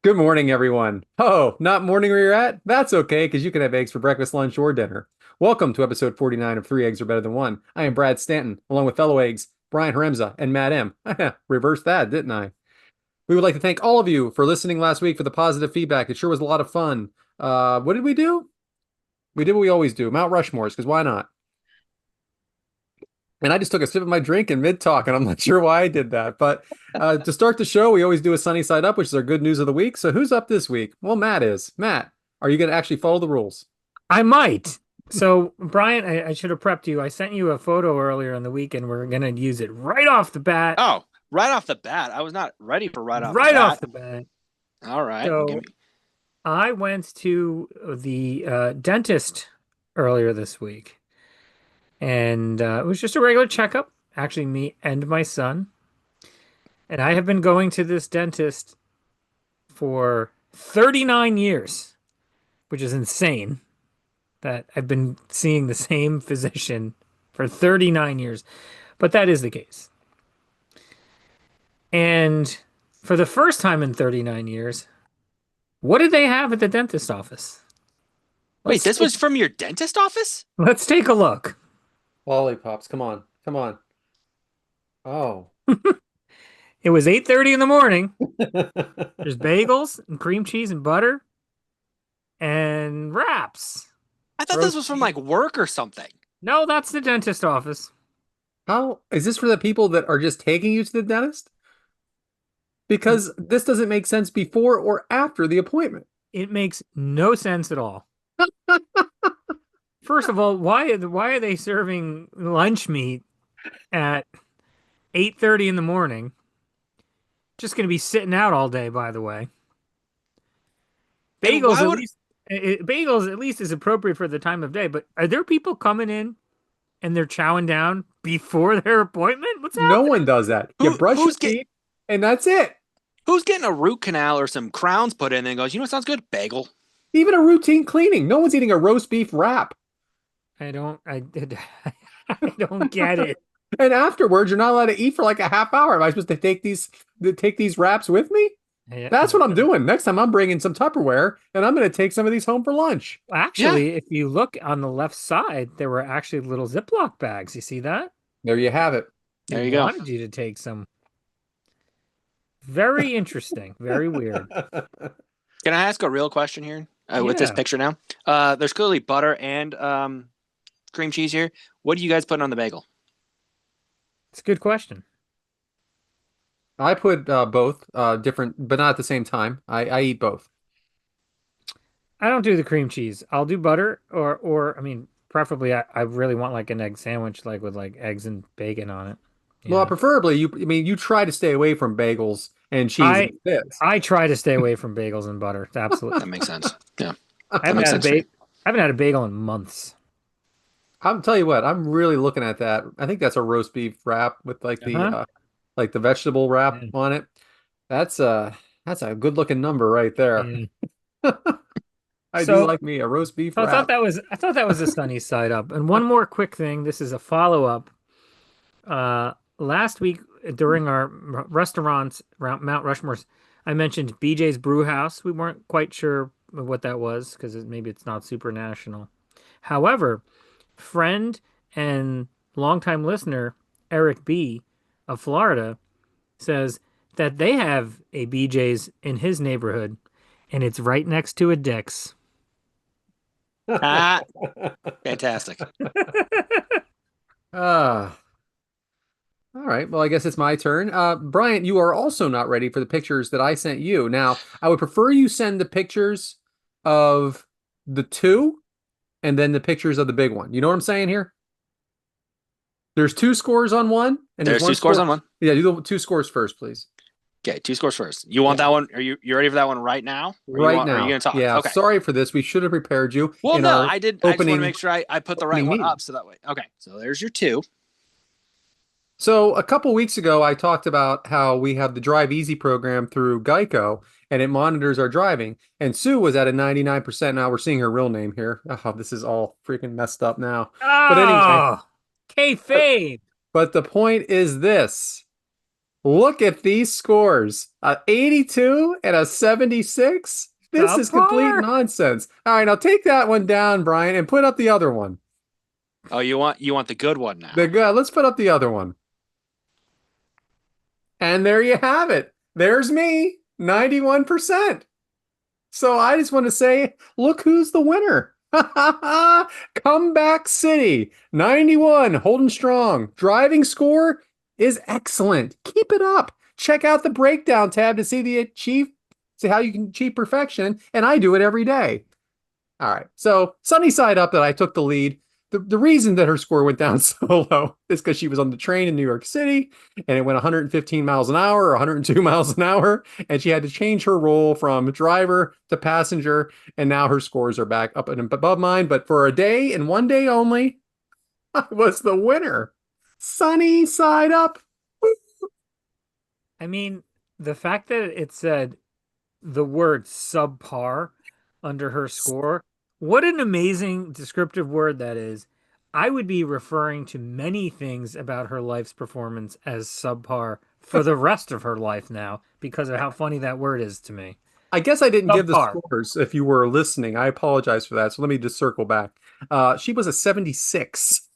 Good morning, everyone. Oh, not morning where you're at? That's okay, because you can have eggs for breakfast, lunch, or dinner. Welcome to episode 49 of Three Eggs Are Better Than One. I am Brad Stanton, along with fellow eggs, Brian Haremza and Matt M. Reversed that, didn't I? We would like to thank all of you for listening last week for the positive feedback. It sure was a lot of fun. What did we do? We did what we always do, Mount Rushmores, because why not? And I just took a sip of my drink in mid-talk, and I'm not sure why I did that. But to start the show, we always do a sunny side up, which is our good news of the week. So who's up this week? Well, Matt is. Matt, are you going to actually follow the rules? I might. So, Brian, I should have prepped you. I sent you a photo earlier in the week, and we're gonna use it right off the bat. Oh, right off the bat. I was not ready for right off the Right off bat. the bat. All right. Well, give me. So, I went to the dentist earlier this week, and it was just a regular checkup. Actually, me and my son. And I have been going to this dentist for 39 years, which is insane that I've been seeing the same physician for 39 years. But that is the case. And for the first time in 39 years, what did they have at the dentist office? Wait, Let's this take, was from your dentist office? let's take a look. Lollipops, come on, come on. Oh. It was 8:30 in the morning. There's bagels and cream cheese and butter and wraps. I thought this Roast was from beef. like work or something. No, that's the dentist office. How is this for the people that are just taking you to the dentist? Because this doesn't make sense before or after the appointment. It makes no sense at all. First of all, why are they serving lunch meat at 8:30 in the morning? Just going to be sitting out all day, by the way. And Bagels why at would least bagels at least is appropriate for the time of day, but are there people coming in and they're chowing down before their appointment? What's No happening? one does that. You who brush your who's get teeth, and that's it. who's getting a root canal or some crowns put in and goes, you know what sounds good? Bagel. Even a routine cleaning. No one's eating a roast beef wrap. I I don't get it. And afterwards, you're not allowed to eat for like a half hour. Am I supposed to take these wraps with me? I- That's what I'm doing. Next time I'm bringing some Tupperware and I'm going to take some of these home for lunch. Yeah. Actually, if you look on the left side, there were actually little Ziploc bags. You see that? There you have it. They There you go. wanted you to take some. Very interesting. Very weird. Can I ask a real question here with this Yeah, picture now? There's clearly butter and cream cheese here. What are you guys putting on the bagel? it's a good question. I put both different, but not at the same time. I eat both. I don't do the cream cheese. I'll do butter or I mean, preferably I really want like an egg sandwich, like with like eggs and bacon on it. Well, Yeah. preferably you try to stay away from bagels and cheese I and bits. I try to stay away from bagels and butter. Absolutely. That makes sense. Yeah, I that haven't makes had a sense to me. I haven't had a bagel in months. I'll tell you what, I'm really looking at that. I think that's a roast beef wrap with Uh-huh. like the vegetable wrap Yeah. on it. That's a good looking number right there. Yeah. I do So like me a roast beef I thought wrap. that was a sunny side up. And one more quick thing. This is a follow up. Last week during our restaurants around Mount Rushmore's, I mentioned BJ's Brew House. We weren't quite sure what that was because maybe it's not super national. However, friend and longtime listener Eric B of Florida says that they have a BJ's in his neighborhood, and it's right next to a Dick's. Ah, fantastic. Ah, all right. Well, I guess it's my turn. Bryant, you are also not ready for the pictures that I sent you. Now, I would prefer you send the pictures of the two and then the pictures of the big one. You know what I'm saying here? There's two scores on one, and there's There's one two scores score. on one. Yeah, do the two scores first, please. Okay, two scores first. You want Yeah. that one? Are you ready for that one right now? Right Or are you now. gonna talk? Yeah, Okay. sorry for this. We should have prepared you Well, in no, our I did. I just want to opening make sure I put the right opening one meeting. up so that way. Okay, so there's your two. So a couple weeks ago, I talked about how we have the Drive Easy program through Geico, and it monitors our driving. And Sue was at a 99%. Now we're seeing her real name here. Oh, this is all freaking messed up now. But anyway, Oh, but, kayfabe. but the point is this. Look at these scores. A 82 and a 76. This is complete Subpar. nonsense. All right, now take that one down, Brian, and put up the other one. Oh, you want the good one now. Let's put up the other one. And there you have it. There's me, 91%. So I just want to say, look who's the winner. Comeback City, 91, holding strong. Driving score is excellent. Keep it up. Check out the breakdown tab to see how you can achieve perfection. And I do it every day. All right. So sunny side up that I took the lead. The reason that her score went down so low is because she was on the train in New York City and it went 115 miles an hour or 102 miles an hour. And she had to change her role from driver to passenger. And now her scores are back up and above mine. But for a day and one day only, I was the winner. Sunny side up. I mean, the fact that it said the word subpar under her score, what an amazing descriptive word that is. I would be referring to many things about her life's performance as subpar for the rest of her life now because of how funny that word is to me. I guess I didn't give the Subpar. scores if you were listening. I apologize for that. So let me just circle back. She was a 76.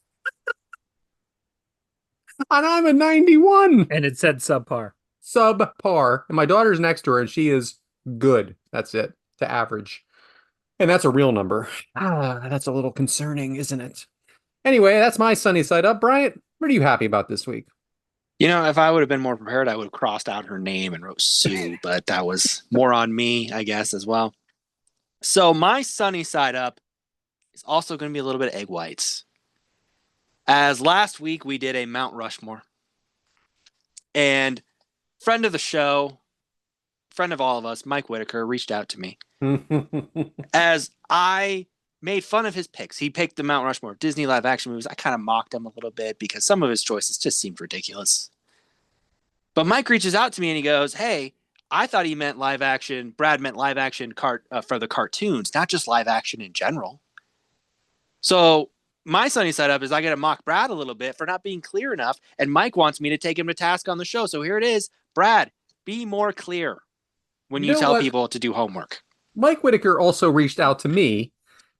And I'm a 91. And it said subpar. Subpar. And my daughter's next to her, and she is good. That's it. To average. And that's a real number. That's a little concerning, isn't it? Anyway, that's my sunny side up. Bryant, what are you happy about this week? If I would have been more prepared, I would have crossed out her name and wrote Sue, but that was more on me, I guess, as well. So my sunny side up is also going to be a little bit of egg whites. As last week we did a Mount Rushmore. And friend of the show, friend of all of us, Mike Whitaker, reached out to me as I made fun of his picks. He picked the Mount Rushmore Disney live action movies. I kind of mocked him a little bit because some of his choices just seemed ridiculous. But Mike reaches out to me and he goes, hey, I thought he meant live action. Brad meant live action for the cartoons, not just live action in general. So my sunny side up is I got to mock Brad a little bit for not being clear enough. And Mike wants me to take him to task on the show. So here it is. Brad, be more clear when you tell people to do homework. Mike Whitaker also reached out to me.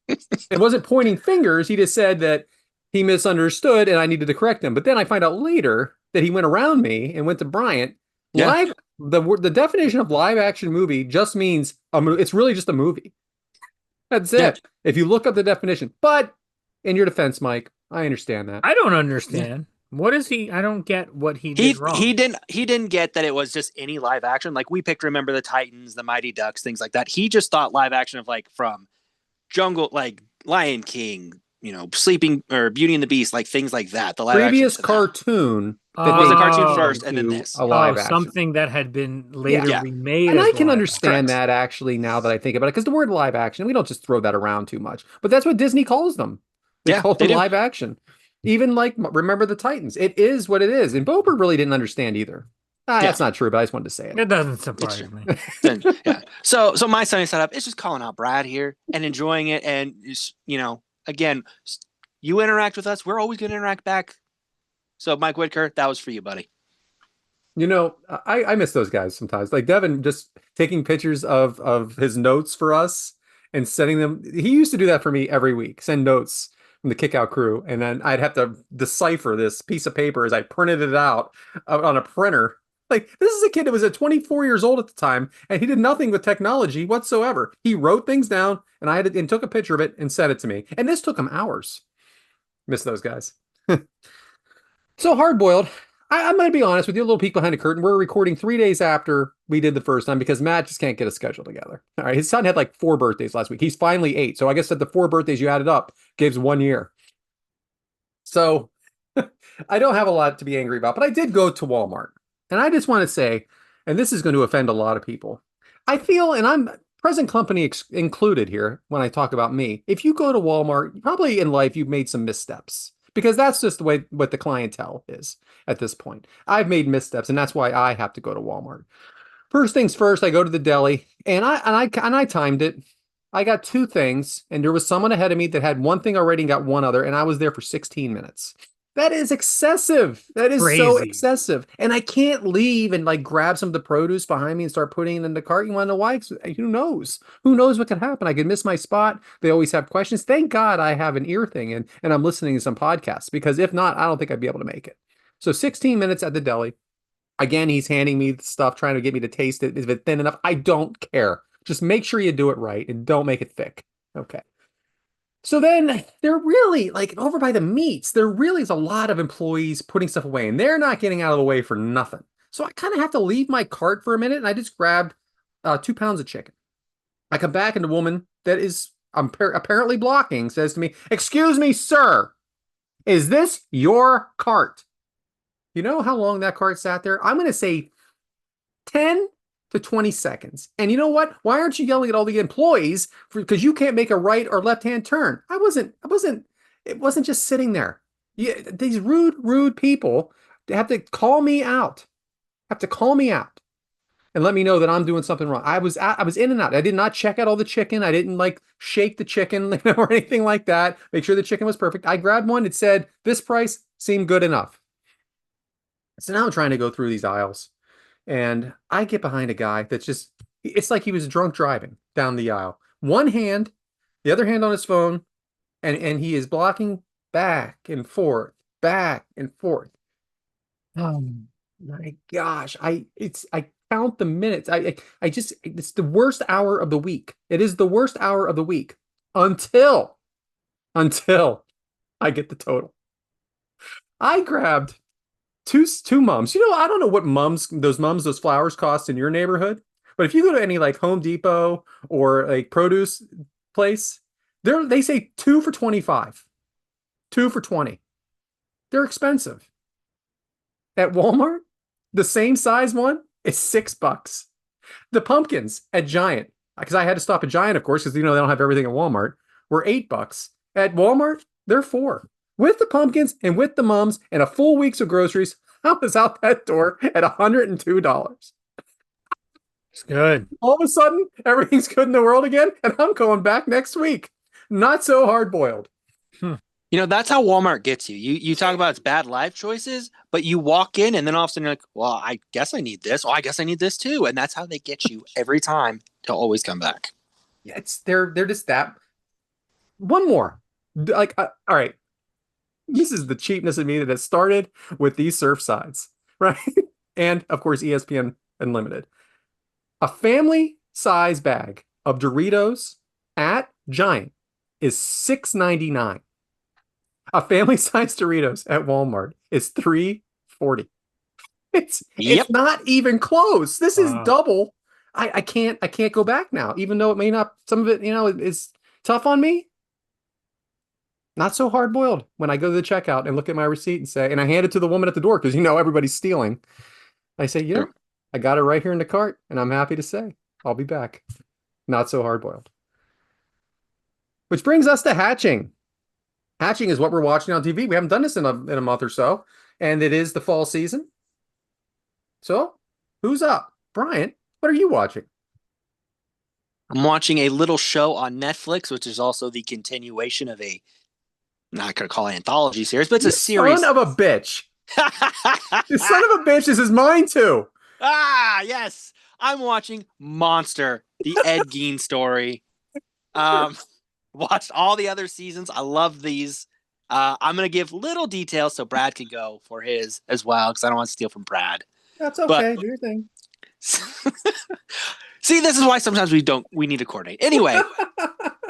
It wasn't pointing fingers. He just said that he misunderstood and I needed to correct him. But then I find out later that he went around me and went to Bryant. Yeah. The definition of live action movie just means it's really just a movie. That's it. Yeah. If you look up the definition. But in your defense, Mike, I understand that. I don't understand. What is he? I don't get what he did wrong. He didn't get that it was just any live action. Like we picked Remember the Titans, the Mighty Ducks, things like that. He just thought live action of like from Jungle, like Lion King, Sleeping or Beauty and the Beast, like things like that. The live previous cartoon was a cartoon first, and then this a live action. Something that had been later remade. And I can understand that actually now that I think about it, because the word live action, we don't just throw that around too much, but that's what Disney calls them. They call them live action. Even like Remember the Titans, it is what it is. And Bober really didn't understand either. That's not true, but I just wanted to say it. It doesn't surprise me. Yeah. So my sunny side up is just calling out Brad here and enjoying it. And, again, you interact with us. We're always going to interact back. So, Mike Whitaker, that was for you, buddy. I miss those guys sometimes. Like Devin just taking pictures of his notes for us and sending them. He used to do that for me every week, send notes from the Kickout crew. And then I'd have to decipher this piece of paper as I printed it out on a printer. Like, this is a kid that was at 24 years old at the time, and he did nothing with technology whatsoever. He wrote things down, and took a picture of it and sent it to me. And this took him hours. Miss those guys. So hard-boiled. I'm going to be honest with you, a little peek behind the curtain. We're recording 3 days after we did the first time because Matt just can't get a schedule together. All right, his son had like 4 birthdays last week. He's finally 8. So I guess that the 4 birthdays you added up gives 1 year. So I don't have a lot to be angry about, but I did go to Walmart. And I just want to say, and this is going to offend a lot of people, I feel, and I'm present company included here when I talk about me, if you go to Walmart, probably in life you've made some missteps. Because that's just the way what the clientele is at this point. I've made missteps, and that's why I have to go to Walmart. First things first, I go to the deli, and I timed it. I got 2 things, and there was someone ahead of me that had one thing already and got one other, and I was there for 16 minutes. That is excessive. That is so Crazy. excessive. And I can't leave and like grab some of the produce behind me and start putting it in the cart. You want to know why? 'Cause who knows? Who knows what could happen? I could miss my spot. They always have questions. Thank God I have an ear thing and I'm listening to some podcasts because if not, I don't think I'd be able to make it. So 16 minutes at the deli. Again, he's handing me the stuff, trying to get me to taste it. Is it thin enough? I don't care. Just make sure you do it right and don't make it thick. Okay. So then they're really like over by the meats, there really is a lot of employees putting stuff away and they're not getting out of the way for nothing. So I kind of have to leave my cart for a minute and I just grabbed 2 pounds of chicken. I come back and the woman that is apparently blocking says to me, "Excuse me, sir, is this your cart?" You know how long that cart sat there? I'm going to say 10 to 20 seconds. And you know what? Why aren't you yelling at all the employees because you can't make a right or left-hand turn? It wasn't just sitting there. Yeah, these rude people have to call me out, and let me know that I'm doing something wrong. I was in and out. I did not check out all the chicken. I didn't like shake the chicken or anything like that. Make sure the chicken was perfect. I grabbed one. It said this price seemed good enough. So now I'm trying to go through these aisles. And I get behind a guy that's just, it's like he was drunk driving down the aisle. One hand, the other hand on his phone, and he is blocking back and forth, back and forth. Oh my gosh. I count the minutes. I just, it's the worst hour of the week. It is the worst hour of the week until I get the total. I grabbed two mums. You know, I don't know what those flowers cost in your neighborhood, but if you go to any like Home Depot or like produce place, they say two for 25, two for 20. They're expensive. At Walmart, the same size one is $6. The pumpkins at Giant, because I had to stop at Giant, of course, because you know they don't have everything at Walmart, were $8. At Walmart, they're 4. With the pumpkins and with the mums and a full week's of groceries, I was out that door at $102. It's good. All of a sudden, everything's good in the world again, and I'm going back next week. Not so hard boiled. You know, that's how Walmart gets you. You talk about its bad life choices, but you walk in and then all of a sudden you're like, well, I guess I need this. Oh, I guess I need this too. And that's how they get you every time to always come back. Yeah, they're just that. One more. Like, all right. This is the cheapness of me that has started with these surf sides, right? And of course, ESPN Unlimited. A family size bag of Doritos at Giant is $6.99. A family size Doritos at Walmart is $3.40. It's not even close. This is double. I can't go back now, even though it may not, some of it, you know, is tough on me. Not so hard boiled when I go to the checkout and look at my receipt and say, and I hand it to the woman at the door because you know everybody's stealing. I say, you know, I got it right here in the cart, and I'm happy to say I'll be back. Not so hard boiled. Which brings us to hatching. Hatching is what we're watching on TV. We haven't done this in a month or so, and it is the fall season. So, who's up? Bryant, what are you watching? I'm watching a little show on Netflix, which is also the continuation of a, I'm not going to call it an anthology series, but it's a series. Son of a bitch. The son of a bitch, this is mine too. Ah, yes. I'm watching Monster, the Ed Gein story. Watched all the other seasons. I love these. I'm going to give little details so Brad can go for his as well, because I don't want to steal from Brad. That's okay. Do your thing. See, this is why sometimes we need to coordinate. Anyway,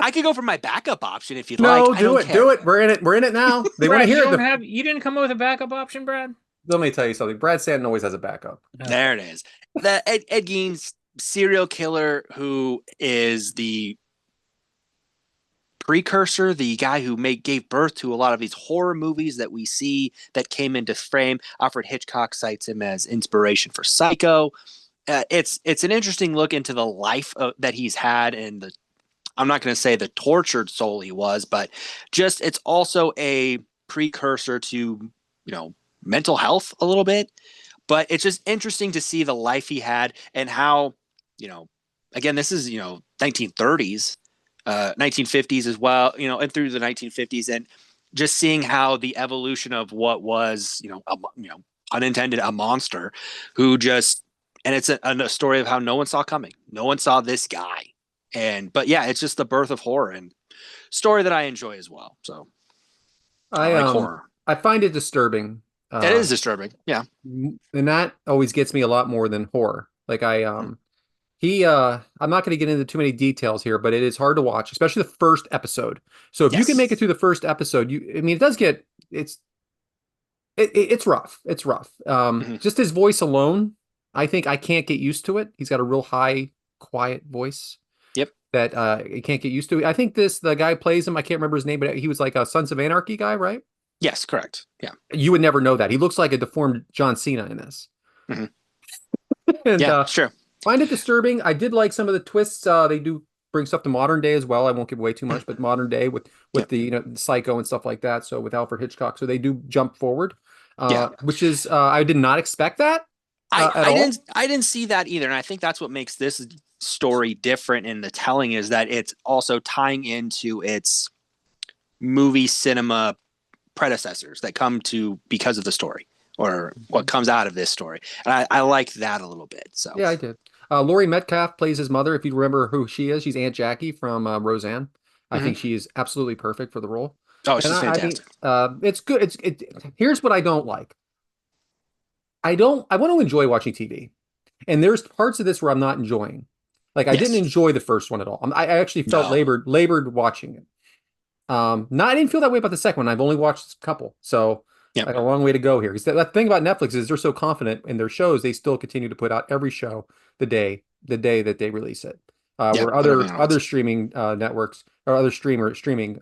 I could go for my backup option if you'd like. No, do it. We're in it. We're in it now. They want to hear it. You didn't come up with a backup option, Brad? Let me tell you something. Brad Stanton always has a backup. There it is. The Ed Gein's serial killer, who is the precursor, the guy who gave birth to a lot of these horror movies that we see that came into frame. Alfred Hitchcock cites him as inspiration for Psycho. It's an interesting look into the life that he's had, and I'm not going to say the tortured soul he was, but just it's also a precursor to, you know, mental health a little bit. But it's just interesting to see the life he had and how, you know, again, this is, you know, 1930s, 1950s as well, you know, and through the 1950s. And just seeing how the evolution of what was, unintended, a monster who just, and it's a story of how no one saw coming. No one saw this guy. But yeah, it's just the birth of horror and story that I enjoy as well. So I I like um horror. I find it disturbing. It is disturbing. Yeah. And that always gets me a lot more than horror. Like I'm not going to get into too many details here, but it is hard to watch, especially the first episode. So if you can make it Yes. through the first episode, I mean, it does get, it's rough. It's rough. Mhm. Just his voice alone, I think I can't get used to it. He's got a real high, quiet voice Yep. that you can't get used to. I think the guy plays him. I can't remember his name, but he was like a Sons of Anarchy guy, right? Yes. Correct. Yeah. You would never know that. He looks like a deformed John Cena in this. Mhm. And Yeah. Sure. find it disturbing. I did like some of the twists. They do bring stuff to modern day as well. I won't give away too much, but modern day with Yep. the Psycho and stuff like that. So with Alfred Hitchcock, so they do jump forward, Yeah. which is I did not expect that I, at I all. didn't see that either. And I think that's what makes this story different in the telling is that it's also tying into its movie cinema predecessors that come to because of the story or what comes out of this story. And I like that a little bit. So Yeah, I did. Laurie Metcalf plays his mother. If you remember who she is, she's Aunt Jackie from Roseanne. I think Mhm. she is absolutely perfect for the role. Oh, And she's I mean, fantastic. it's good. Here's what I don't like. I want to enjoy watching TV. And there's parts of this where I'm not enjoying. Like I didn't Yes. enjoy the first one at all. I actually felt No. labored watching it. No, I didn't feel that way about the second one. I've only watched a couple, so Yep. I got a long way to go here. Because that thing about Netflix is they're so confident in their shows, they still continue to put out every show the day that they release it. Yep. Where Put everything on other once. streaming networks or other streaming,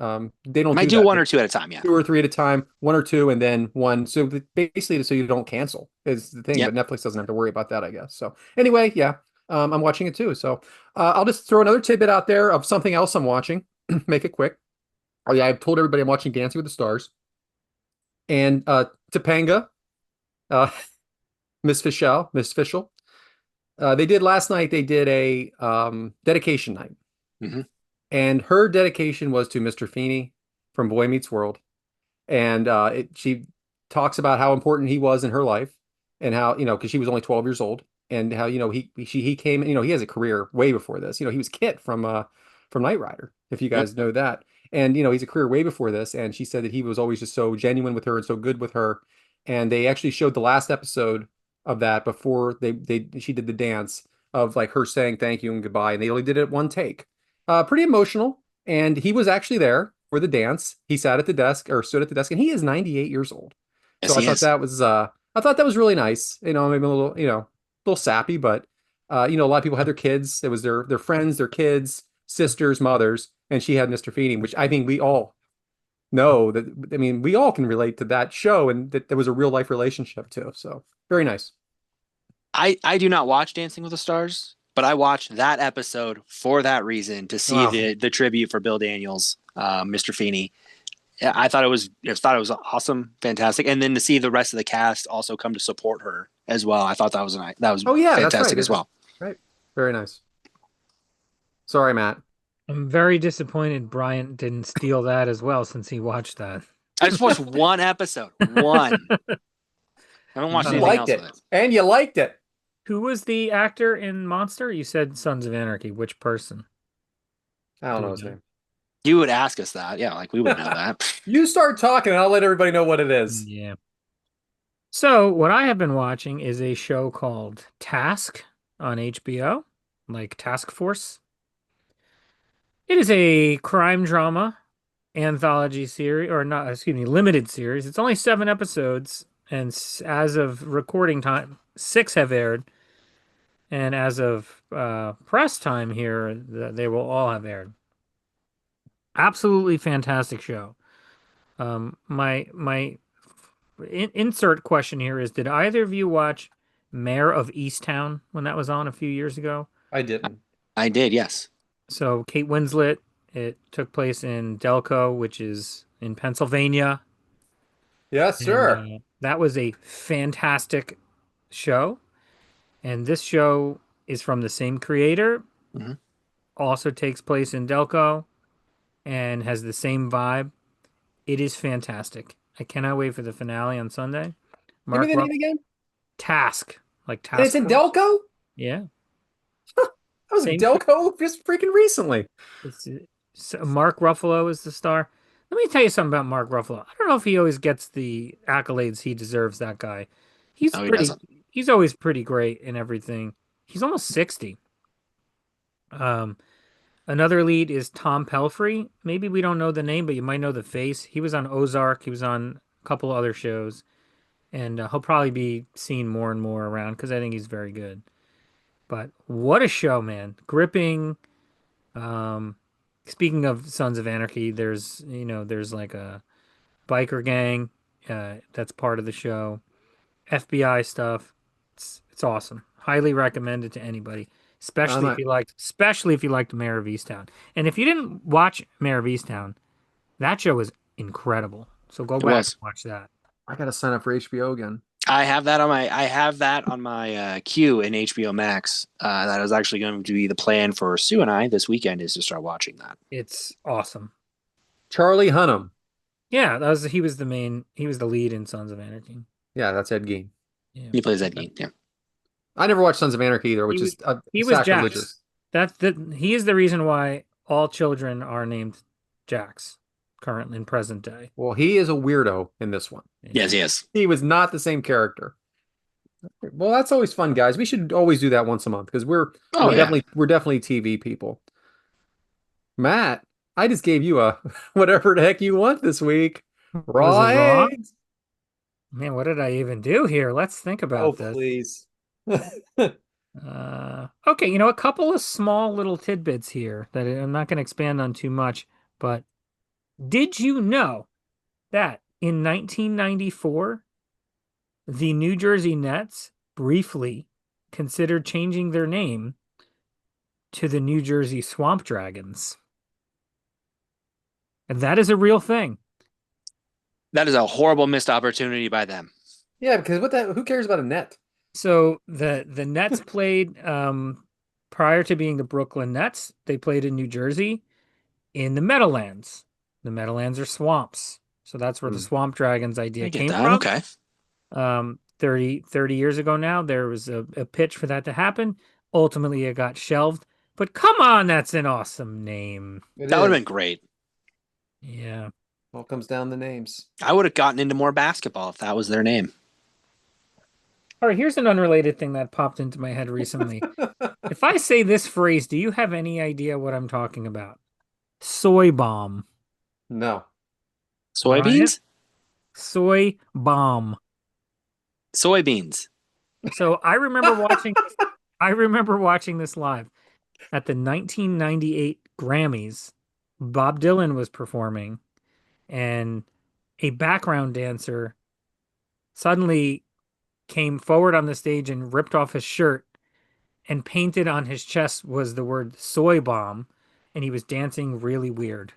they don't Might do do that. one or two at a time. Yeah. Two or three at a time, one or two, and then one. So basically, so you don't cancel is the thing. But Yep. Netflix doesn't have to worry about that, I guess. So anyway, yeah, I'm watching it too. So I'll just throw another tidbit out there of something else I'm watching. Make it quick. Oh yeah, I've told everybody I'm watching Dancing with the Stars and Topanga, uh, Miss Fischel. They did last night. They did a dedication night, Hmm. and her dedication was to Mr. Feeney from Boy Meets World. And she talks about how important he was in her life and how because she was only 12 years old and how he came he has a career way before this. He was Kit from Knight Rider, if you Yep. guys know that. And he's a career way before this, and she said that he was always just so genuine with her and so good with her. And they actually showed the last episode of that before she did the dance of like her saying thank you and goodbye, and they only did it one take. Pretty emotional, and he was actually there for the dance. He sat at the desk or stood at the desk, and he is 98 years old. Yes, So I he thought is. that was really nice. Maybe a little little sappy, but a lot of people had their kids. It was their friends, their kids, sisters, mothers, and she had Mr. Feeney, which I think we all know that. I mean, we all can relate to that show, and that there was a real life relationship too. So very nice. I do not watch Dancing with the Stars, but I watched that episode for that reason to see Wow. the tribute for Bill Daniels, Mr. Feeney. Yeah, I thought it was awesome, fantastic, and then to see the rest of the cast also come to support her as well. I thought that was Oh yeah, that's right. fantastic as well. Right. Very nice. Sorry, Matt. I'm very disappointed Bryant didn't steal that as well since he watched that. I just watched one episode, one. I haven't watched You Uh, anything liked else with it, it. and you liked it. Who was the actor in Monster? You said Sons of Anarchy. Which person? I don't Do know we his know? name. You would ask us that, yeah, like we would know that. You start talking, and I'll let everybody know what it is. Yeah. So, what I have been watching is a show called Task on HBO, like Task Force. It is a crime drama anthology series, or not, excuse me, limited series. It's only 7 episodes, and as of recording time, 6 have aired. And as of press time here, they will all have aired. Absolutely fantastic show. My insert question here is: did either of you watch Mayor of Easttown when that was on a few years ago? I didn't. I did, yes. So Kate Winslet. It took place in Delco, which is in Pennsylvania, Yes, and sir. that was a fantastic show. And this show is from the same creator. Mhm. Also takes place in Delco and has the same vibe. It is fantastic. I cannot wait for the finale on Sunday. Give me Mark the Ruff name again. Task, like And it's task in force. Delco? Yeah. I was in Same. Delco just freaking recently. It's so Mark Ruffalo is the star. Let me tell you something about Mark Ruffalo. I don't know if he always gets the accolades he deserves, that guy. He's No, he pretty doesn't. he's always pretty great in everything. He's almost 60. Um, Another lead is Tom Pelphrey. Maybe we don't know the name, but you might know the face. He was on Ozark. He was on a couple other shows, and he'll probably be seen more and more around because I think he's very good. But what a show, man! Gripping. Um, Speaking of Sons of Anarchy, there's like a biker gang that's part of the show. FBI stuff. It's awesome. Highly recommended to anybody, I'm not, especially if you liked Mayor of Easttown. And if you didn't watch Mayor of Easttown, that show was incredible. So go It back and was. watch that. I gotta sign up for HBO again. I have that on my queue in HBO Max. That is actually going to be the plan for Sue and I this weekend is to start watching that. It's awesome. Charlie Hunnam. Yeah, he was the lead in Sons of Anarchy. Yeah, that's Ed Gein. Yeah. He plays that game. Yeah. I never watched Sons of Anarchy either, He which was is he was Jax. sacrilegious. He is the reason why all children are named Jax currently in present day. Well, he is a weirdo in this one. Yes, he is. He was not the same character. Well, that's always fun, guys. We should always do that once a month because we're Oh we're yeah. definitely TV people. Matt, I just gave you a whatever the heck you want this week. Was Raw it wrong? eggs. Man, what did I even do here? Let's think Oh, about this. please. Okay, a couple of small little tidbits here that I'm not going to expand on too much, but did you know that in 1994, the New Jersey Nets briefly considered changing their name to the New Jersey Swamp Dragons? And that is a real thing. That is a horrible missed opportunity by them. Yeah, because who cares about a net? So the Nets played prior to being the Brooklyn Nets, they played in New Jersey in the Meadowlands. The Meadowlands are swamps. So that's where the Hmm. Swamp Dragons idea I get came that. from. Okay. 30 years ago now, there was a pitch for that to happen. Ultimately, it got shelved. But come on, that's an awesome name. It That would have is. been great. Yeah. All comes down to names. I would have gotten into more basketball if that was their name. All right, here's an unrelated thing that popped into my head recently. If I say this phrase, do you have any idea what I'm talking about? Soy bomb. No. Brian? Soybeans? Soy bomb. Soybeans. So I remember watching this live at the 1998 Grammys. Bob Dylan was performing and a background dancer suddenly came forward on the stage and ripped off his shirt and painted on his chest was the word soy bomb and he was dancing really weird.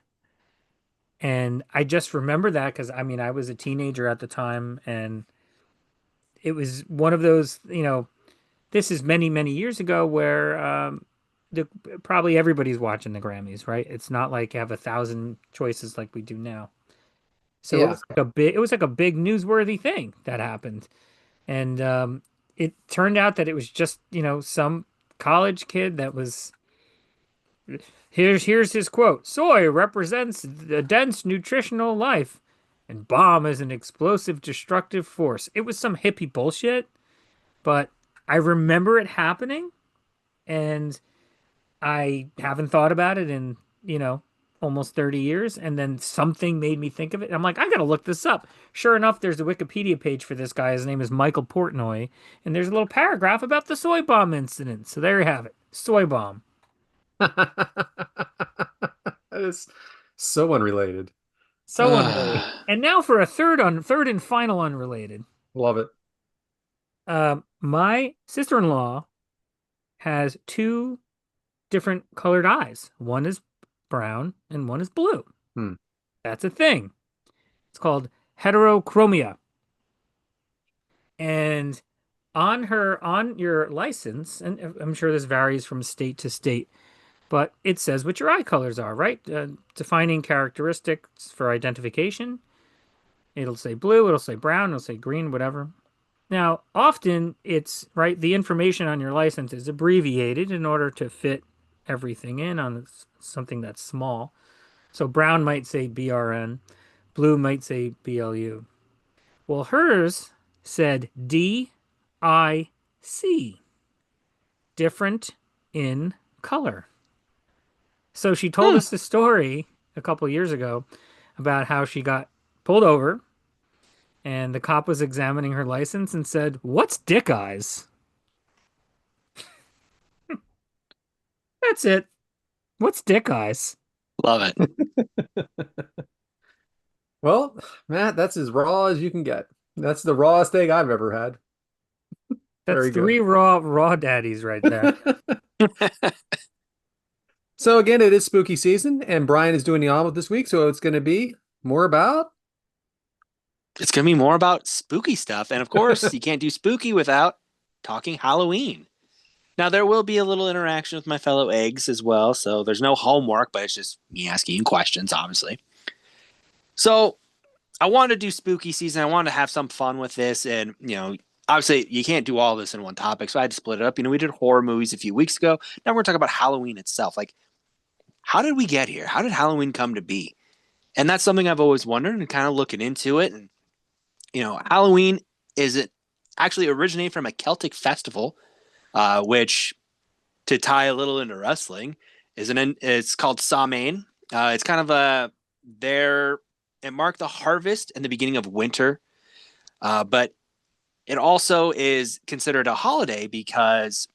And I just remember that because I was a teenager at the time and it was one of those, this is many, many years ago where the probably everybody's watching the Grammys, right? It's not like you have 1,000 choices like we do now. So Yeah. it was like a big newsworthy thing that happened. And it turned out that it was just, some college kid that was here's his quote. Soy represents a dense nutritional life and bomb is an explosive destructive force. It was some hippie bullshit, but I remember it happening and I haven't thought about it in, almost 30 years. And then something made me think of it. I'm like, I gotta look this up. Sure enough, there's a Wikipedia page for this guy. His name is Michael Portnoy. And there's a little paragraph about the soy bomb incident. So there you have it. Soy bomb. That is so unrelated. So unrelated. And now for a third and final unrelated. Love it. My sister-in-law has two different colored eyes. One is brown and one is blue. Hmm. That's a thing. It's called heterochromia. And on your license, and I'm sure this varies from state to state, but it says what your eye colors are, right? Defining characteristics for identification. It'll say blue, it'll say brown, it'll say green, whatever. Now, often it's right, the information on your license is abbreviated in order to fit everything in on something that's small. So brown might say BRN, blue might say BLU. Well, hers said DIC, different in color. So she told us the story a couple years ago about how she got pulled over and the cop was examining her license and said, "What's dick eyes?" That's it. What's dick eyes? Love it. Well, Matt, that's as raw as you can get. That's the rawest egg I've ever had. That's Very three good. raw daddies right there. So again, it is spooky season, and Brian is doing the omelet this week, so it's going to be more about. It's going to be more about spooky stuff. And of course, you can't do spooky without talking Halloween. Now, there will be a little interaction with my fellow eggs as well. So there's no homework, but it's just me asking you questions, obviously. So I wanted to do spooky season. I wanted to have some fun with this. And, obviously you can't do all this in one topic. So I had to split it up. We did horror movies a few weeks ago. Now we're going to talk about Halloween itself. Like, how did we get here? How did Halloween come to be? And that's something I've always wondered and kind of looking into it. And, Halloween is it actually originated from a Celtic festival, which, to tie a little into wrestling, it's called Samhain. It's kind of it marked the harvest and the beginning of winter, but it also is considered a holiday because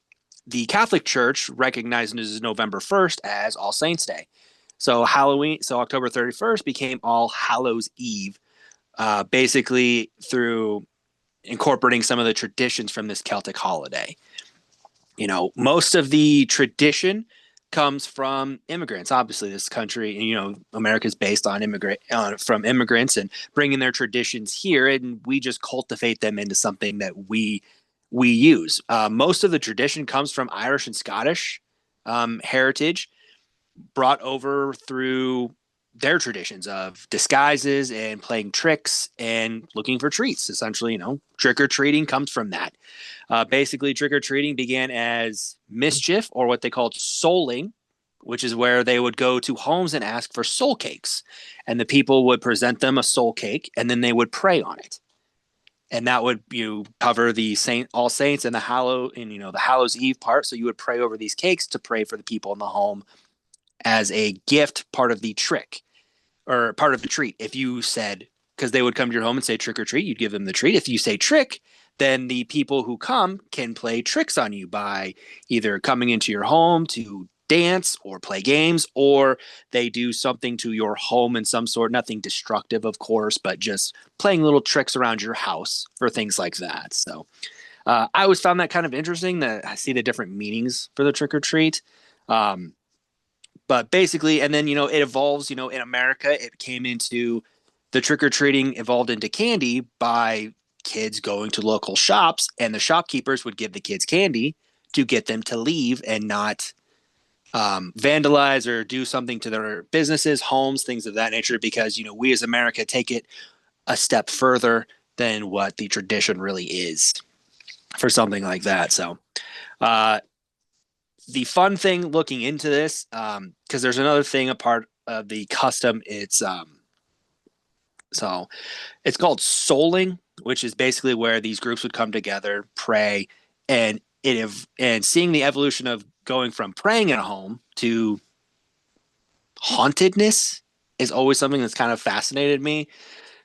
the Catholic Church recognizes November 1st as All Saints Day. So October 31st became All Hallows Eve, basically through incorporating some of the traditions from this Celtic holiday. Most of the tradition comes from immigrants. Obviously, this country, America is based on from immigrants and bringing their traditions here, and we just cultivate them into something that we use. Most of the tradition comes from Irish and Scottish heritage, brought over through their traditions of disguises and playing tricks and looking for treats. Essentially, trick-or-treating comes from that. Basically, trick-or-treating began as mischief, or what they called souling, which is where they would go to homes and ask for soul cakes. And the people would present them a soul cake, and then they would pray on it. And that would cover the All Saints and the Hallows Eve part. So you would pray over these cakes to pray for the people in the home as a gift, part of the trick or part of the treat. If you said, because they would come to your home and say trick or treat, you'd give them the treat. If you say trick, then the people who come can play tricks on you by either coming into your home to dance or play games, or they do something to your home in some sort, nothing destructive, of course, but just playing little tricks around your house for things like that. So I always found that kind of interesting, that I see the different meanings for the trick or treat. But basically, and then, it evolves, in America, the trick-or-treating evolved into candy by kids going to local shops, and the shopkeepers would give the kids candy to get them to leave and not vandalize or do something to their businesses, homes, things of that nature, because, we as America take it a step further than what the tradition really is for something like that. So, the fun thing looking into this, because there's another thing, a part of the custom, it's called souling, which is basically where these groups would come together, pray, and seeing the evolution of going from praying in a home to hauntedness is always something that's kind of fascinated me,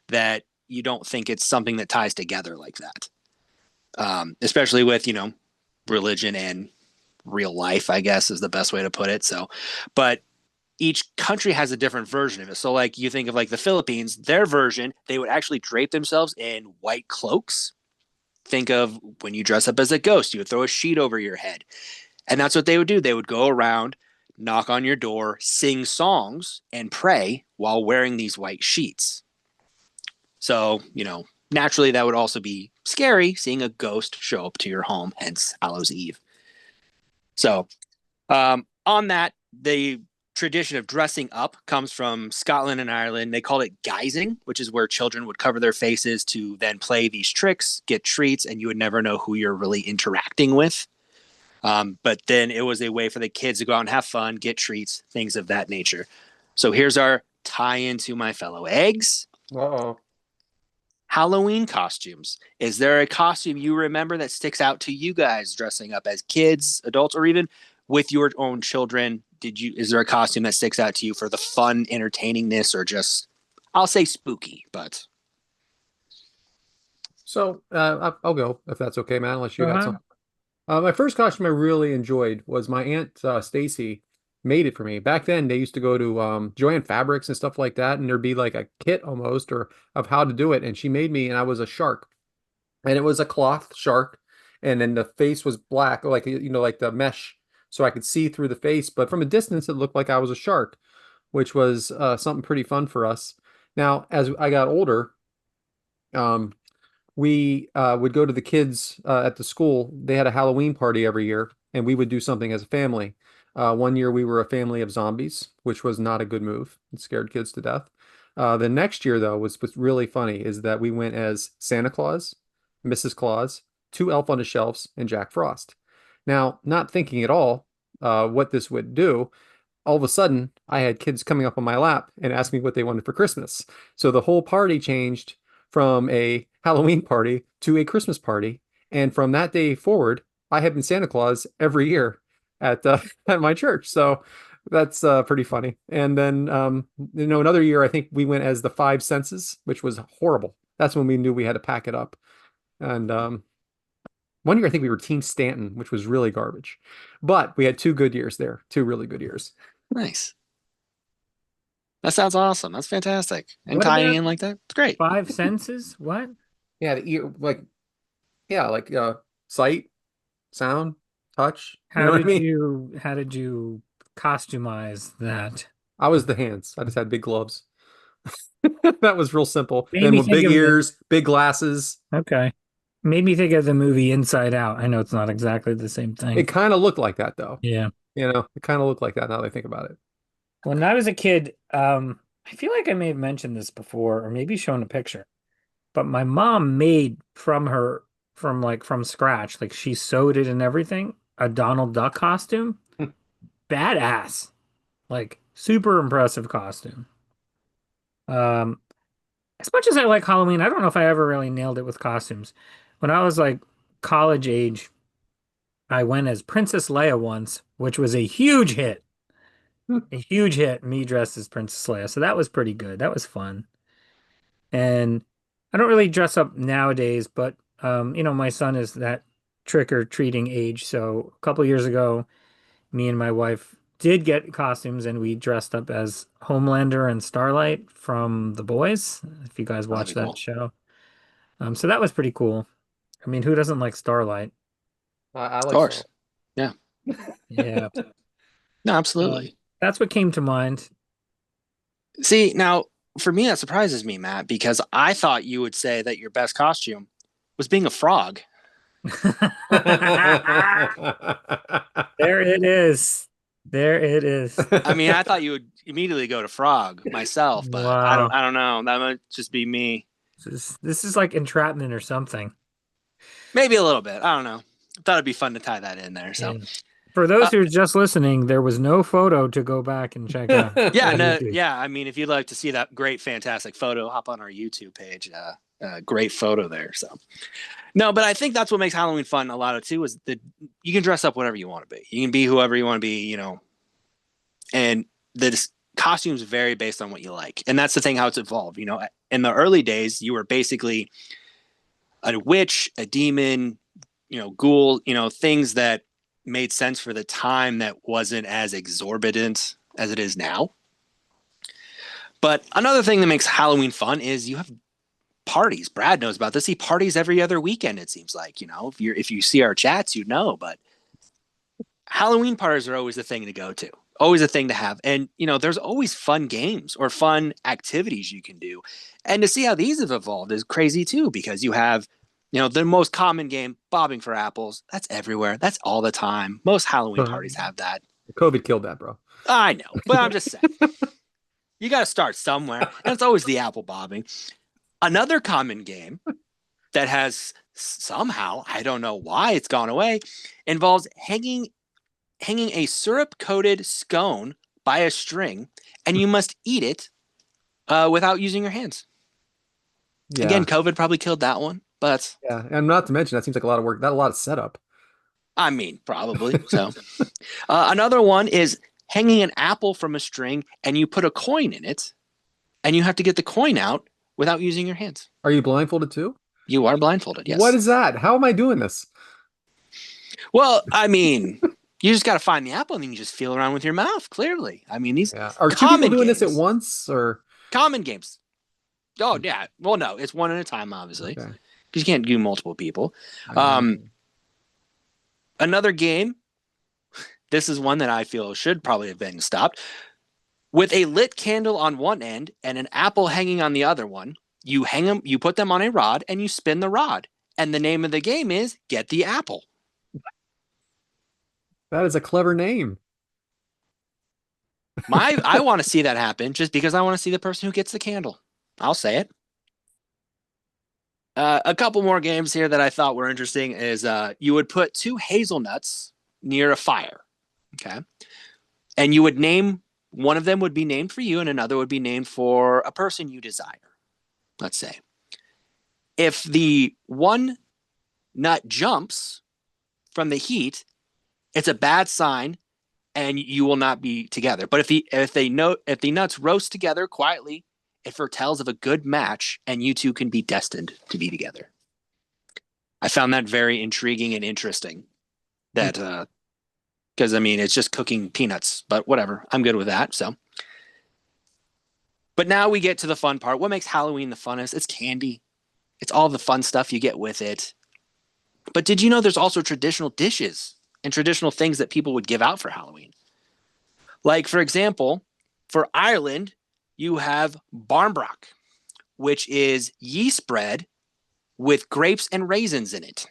that you don't think it's something that ties together like that, especially with, religion and real life, I guess is the best way to put it. So, but each country has a different version of it. So like you think of like the Philippines, their version, they would actually drape themselves in white cloaks. Think of when you dress up as a ghost, you would throw a sheet over your head. And that's what they would do. They would go around, knock on your door, sing songs, and pray while wearing these white sheets. So, naturally that would also be scary, seeing a ghost show up to your home, hence Hallows Eve. So on that, the tradition of dressing up comes from Scotland and Ireland. They called it guising, which is where children would cover their faces to then play these tricks, get treats, and you would never know who you're really interacting with. But then it was a way for the kids to go out and have fun, get treats, things of that nature. So here's our tie into my fellow eggs. Uh-oh. Halloween costumes. Is there a costume you remember that sticks out to you guys dressing up as kids, adults, or even with your own children? Is there a costume that sticks out to you for the fun, entertainingness, or just, I'll say spooky, but So I'll go if that's okay, man, unless you got Uh-huh. some. My first costume I really enjoyed was my Aunt Stacy made it for me. Back then, they used to go to Joanne Fabrics and stuff like that, and there'd be like a kit almost or of how to do it. And she made me, and I was a shark, and it was a cloth shark, and then the face was black, like like the mesh, so I could see through the face. But from a distance, it looked like I was a shark, which was something pretty fun for us. Now, as I got older, um, we would go to the kids at the school. They had a Halloween party every year, and we would do something as a family. One year we were a family of zombies, which was not a good move. It scared kids to death. The next year, though, was really funny is that we went as Santa Claus, Mrs. Claus, two Elf on the Shelves, and Jack Frost. Now, not thinking at all what this would do, all of a sudden I had kids coming up on my lap and asked me what they wanted for Christmas. So the whole party changed from a Halloween party to a Christmas party. And from that day forward, I have been Santa Claus every year at at my church. So that's pretty funny. And then another year I think we went as the Five Senses, which was horrible. That's when we knew we had to pack it up. And one year I think we were Team Stanton, which was really garbage. But we had two good years there, two really good years. nice. That sounds awesome. That's fantastic. And What tying about in like that, it's great. five senses? What? Yeah, the ear like yeah, like sight, sound, touch. You know what I mean? How did you costumize that? I was the hands. I just had big gloves. That was real simple. And Made then me with think big of the ears, big glasses. Okay. Made me think of the movie Inside Out. I know it's not exactly the same It thing. kind of looked like that though. Yeah. It kind of looked like that now that I think about it. When I was a kid, I feel like I may have mentioned this before, or maybe shown a picture, but my mom made from scratch, like she sewed it and everything, a Donald Duck costume. Badass. Like super impressive costume. Um, as much as I like Halloween, I don't know if I ever really nailed it with costumes. When I was like college age, I went as Princess Leia once, which was a huge hit. A huge hit, me dressed as Princess Leia. So that was pretty good. That was fun. And I don't really dress up nowadays, but my son is that trick or treating age. So a couple years ago, me and my wife did get costumes and we dressed up as Homelander and Starlight from The Boys, if you guys Oh, that'd watch be that cool. show. So that was pretty cool. I mean, who doesn't like Starlight? I Of like course. Star. Yeah. Yeah. No, Um, absolutely. that's what came to mind. See, now for me, that surprises me, Matt, because I thought you would say that your best costume was being a frog. There it is. There it is. I mean, I thought you would immediately go to frog myself, but Wow. I don't know. That might just be me. This is like entrapment or something. Maybe a little bit. I don't know. Thought it'd be fun to tie that in there. So, Yeah. For those uh, who are just listening, there was no photo to go back and check out yeah, on no, YouTube. yeah. I mean, if you'd like to see that great, fantastic photo, hop on our YouTube page. Great photo there. So, no, but I think that's what makes Halloween fun a lot of too is that you can dress up whatever you want to be. You can be whoever you want to be, and the costumes vary based on what you like. And that's the thing how it's evolved. In the early days, you were basically a witch, a demon, ghoul, things that made sense for the time that wasn't as exorbitant as it is now. But another thing that makes Halloween fun is you have parties. Brad knows about this. He parties every other weekend, it seems like, if you see our chats, you'd know, but Halloween parties are always the thing to go to. Always a thing to have. And, there's always fun games or fun activities you can do. And to see how these have evolved is crazy too, because you have, the most common game, bobbing for apples. That's everywhere. That's all the time. Most Halloween parties have that. COVID killed that, bro. I know, but I'm just saying. You got to start somewhere, and it's always the apple bobbing. Another common game that has somehow, I don't know why it's gone away, involves hanging a syrup coated scone by a string, and you must eat it without using your hands. Again, Yeah. COVID probably killed that one, but Yeah. And not to mention, that seems like a lot of work. That a lot of setup. I mean, probably. So another one is hanging an apple from a string, and you put a coin in it, and you have to get the coin out without using your hands. Are you blindfolded too? You are blindfolded, What yes. is that? How am I doing this? Well, I mean, you just got to find the apple and then you just feel around with your mouth, clearly. I mean, these Yeah. Are two people common doing this at games, once or common games. Oh, yeah. Well, no, it's one at a time, obviously, okay. because you can't do multiple people. I Um, know. Another game, this is one that I feel should probably have been stopped. With a lit candle on one end and an apple hanging on the other one, you hang them, you put them on a rod and you spin the rod. And the name of the game is Get the Apple. That is a clever name. I want to see that happen just because I want to see the person who gets the candle. I'll say it. A couple more games here that I thought were interesting is you would put two hazelnuts near a fire, okay, and you would name one of them would be named for you, and another would be named for a person you desire. Let's say if the one nut jumps from the heat, it's a bad sign, and you will not be together. But if the nuts roast together quietly, it foretells of a good match, and you two can be destined to be together. I found that very intriguing and interesting. That because I mean it's just cooking peanuts, but whatever. I'm good with that. So, but now we get to the fun part. What makes Halloween the funnest? It's candy. It's all the fun stuff you get with it. But did you know there's also traditional dishes and traditional things that people would give out for Halloween? Like for example, for Ireland, you have barnbrock, which is yeast bread with grapes and raisins in it.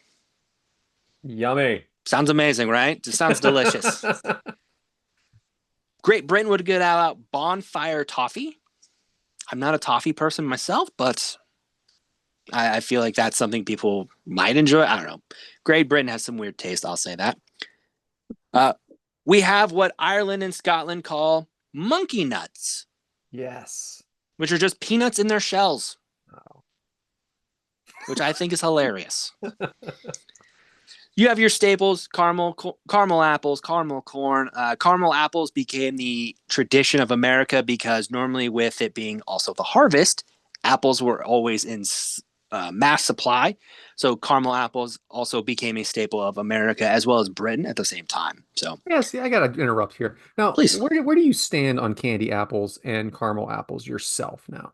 Yummy. Sounds amazing, right? It sounds delicious. Great Britain would get out bonfire toffee. I'm not a toffee person myself, but I feel like that's something people might enjoy. I don't know. Great Britain has some weird taste. I'll say that. We have what Ireland and Scotland call monkey nuts, Yes. which are just peanuts in their shells, Oh. which I think is hilarious. You have your staples: caramel apples, caramel corn. Caramel apples became the tradition of America because normally, with it being also the harvest, apples were always in mass supply. So caramel apples also became a staple of America as well as Britain at the same time. So Yeah, see, I gotta interrupt here. Now, please, where do you stand on candy apples and caramel apples yourself now?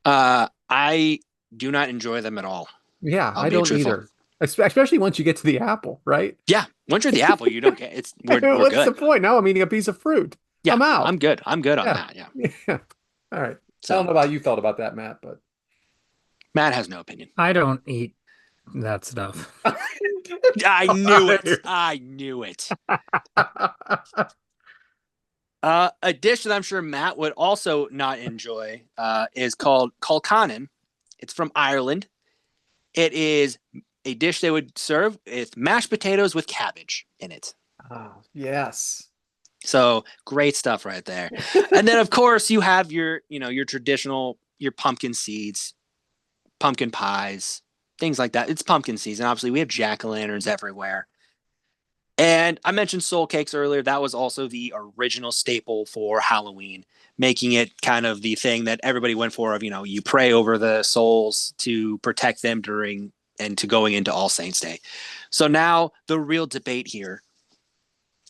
I do not enjoy them at all. Yeah, I'll I be don't truthful. either. Especially once you get to the apple, right? Yeah, once you're the apple, you don't get it's. We're What's the good. point? Now I'm eating a piece of fruit. Yeah, I'm out. I'm good. I'm good on Yeah. that. Yeah. Yeah. All right. I don't So know about you felt about that, Matt, but Matt has no opinion. I don't eat that stuff. I knew it. I knew it. A dish that I'm sure Matt would also not enjoy is called Colcannon. It's from Ireland. It is a dish they would serve with mashed potatoes with cabbage in it. Oh, yes. So great stuff right there. And then of course you have your traditional, your pumpkin seeds, pumpkin pies, things like that. It's pumpkin season. Obviously, we have jack-o'-lanterns everywhere. And I mentioned soul cakes earlier. That was also the original staple for Halloween, making it kind of the thing that everybody went for of, you pray over the souls to protect them during and to going into All Saints Day. So now the real debate here,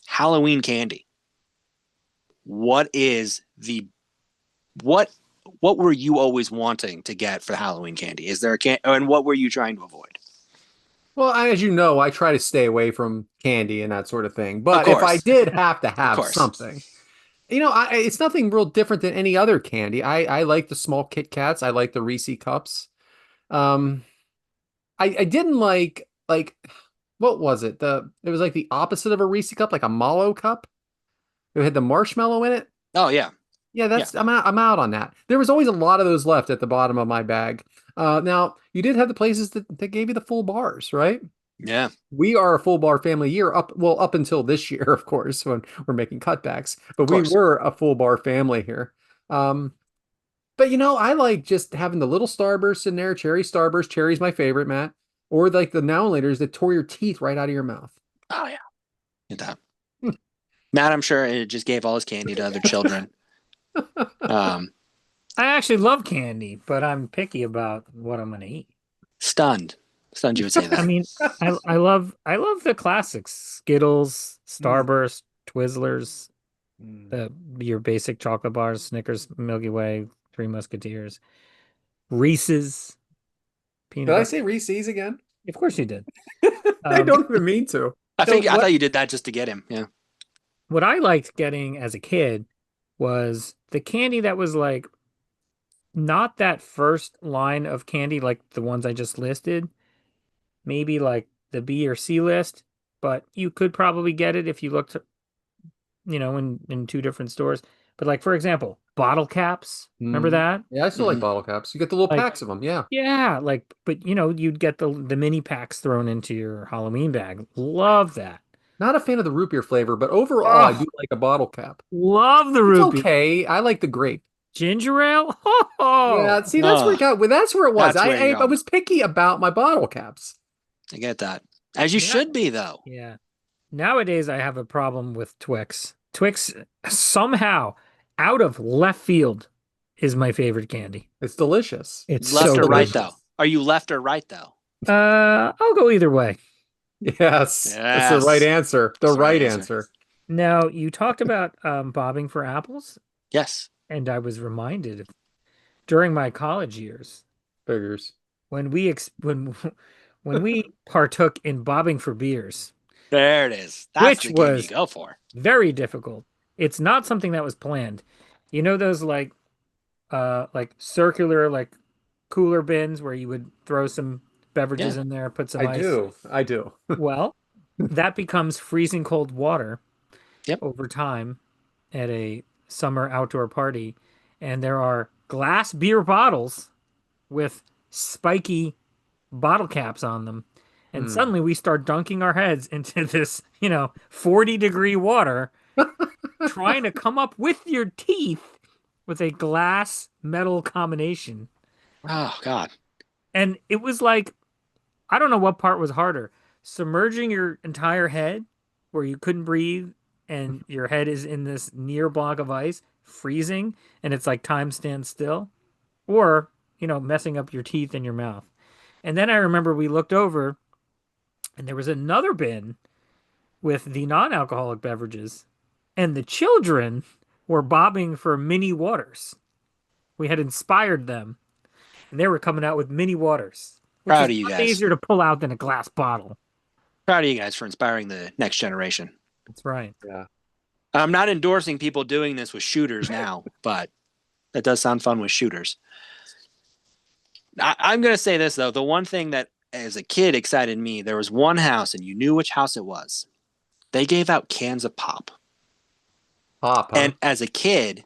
Halloween candy. What is the what what were you always wanting to get for the Halloween candy? Is there a and what were you trying to avoid? Well, as you know, I try to stay away from candy and that sort of thing. Of But if I course. did have to Of have course. something, it's nothing real different than any other candy. I like the small Kit Kats. I like the Reese cups. Um, I didn't like what was it? It was like the opposite of a Reese cup, like a Mallow cup. It had the marshmallow in it. Oh yeah. Yeah, Yeah. I'm out on that. There was always a lot of those left at the bottom of my bag. Now you did have the places that gave you the full bars, right? Yeah. We are a full bar family year up until this year, of course, when we're making cutbacks. But Of we course. were a full bar family here. Um, but I like just having the little Starbursts in there. Cherry Starburst, cherry's my favorite, Matt. Or like the now and laters that tore your teeth right out of your mouth. Oh yeah. Get that. Matt, I'm sure it just gave all his candy to other children. Um, I actually love candy, but I'm picky about what I'm gonna eat. stunned. Stunned you would say I that. mean, I love the classics: Skittles, Starburst, Twizzlers, your basic chocolate bars, Snickers, Milky Way, Three Musketeers, Reese's, peanut Did I butter. say Reese's again? Of course you did. I don't even mean to. I So think I what- thought you did that just to get him. Yeah. What I liked getting as a kid was the candy that was like not that first line of candy like the ones I just listed, maybe like the B or C list, but you could probably get it if you looked, in two different stores. But like for example, bottle caps. Remember that? Yeah, I still like Mhm. bottle caps. You get the little Like- packs of them. Yeah. Yeah, like but you'd get the mini packs thrown into your Halloween bag. Love that. Not a fan of the root beer flavor, but overall, I Oh. do like a bottle cap. Love the It's root beer. okay. I like the grape. Ginger ale. Oh, Yeah, see, that's where it got. Well, that's where it was. That's where I you go. was picky about my bottle caps. I get that. As you Yeah. should be, though. yeah. Nowadays, I have a problem with Twix. Twix somehow out of left field is my favorite candy. It's delicious. It's Left so or right, delicious. though? Are you left or right, though? I'll go either way. Yes, that's the right Yes. answer. The That's the right right answer. Now, you talked about bobbing for apples, Yes. and I was reminded during my college years Figures. when when we partook in bobbing for beers. There it is. That's Which the game was- you go for. Very difficult. It's not something that was planned. You know those like circular like cooler bins where you would throw some beverages in there, put some I ice. do. Well, that becomes freezing cold water Yep. over time at a summer outdoor party, and there are glass beer bottles with spiky bottle caps on them. And suddenly we start dunking our heads into this, 40-degree water, trying to come up with your teeth with a glass metal combination. Oh, God. And it was like, I don't know what part was harder. Submerging your entire head where you couldn't breathe and your head is in this near block of ice, freezing, and it's like time stands still. Or, messing up your teeth and your mouth. And then I remember we looked over and there was another bin with the non-alcoholic beverages, and the children were bobbing for mini waters. We had inspired them, and they were coming out with mini waters. Which Proud is of you much guys. easier to pull out than a glass bottle. Proud of you guys for inspiring the next generation. That's right. Yeah. I'm not endorsing people doing this with shooters now, but that does sound fun with shooters. I'm going to say this, though. The one thing that, as a kid, excited me, there was one house, and you knew which house it was. They gave out cans of pop. Pop, huh? And as a kid,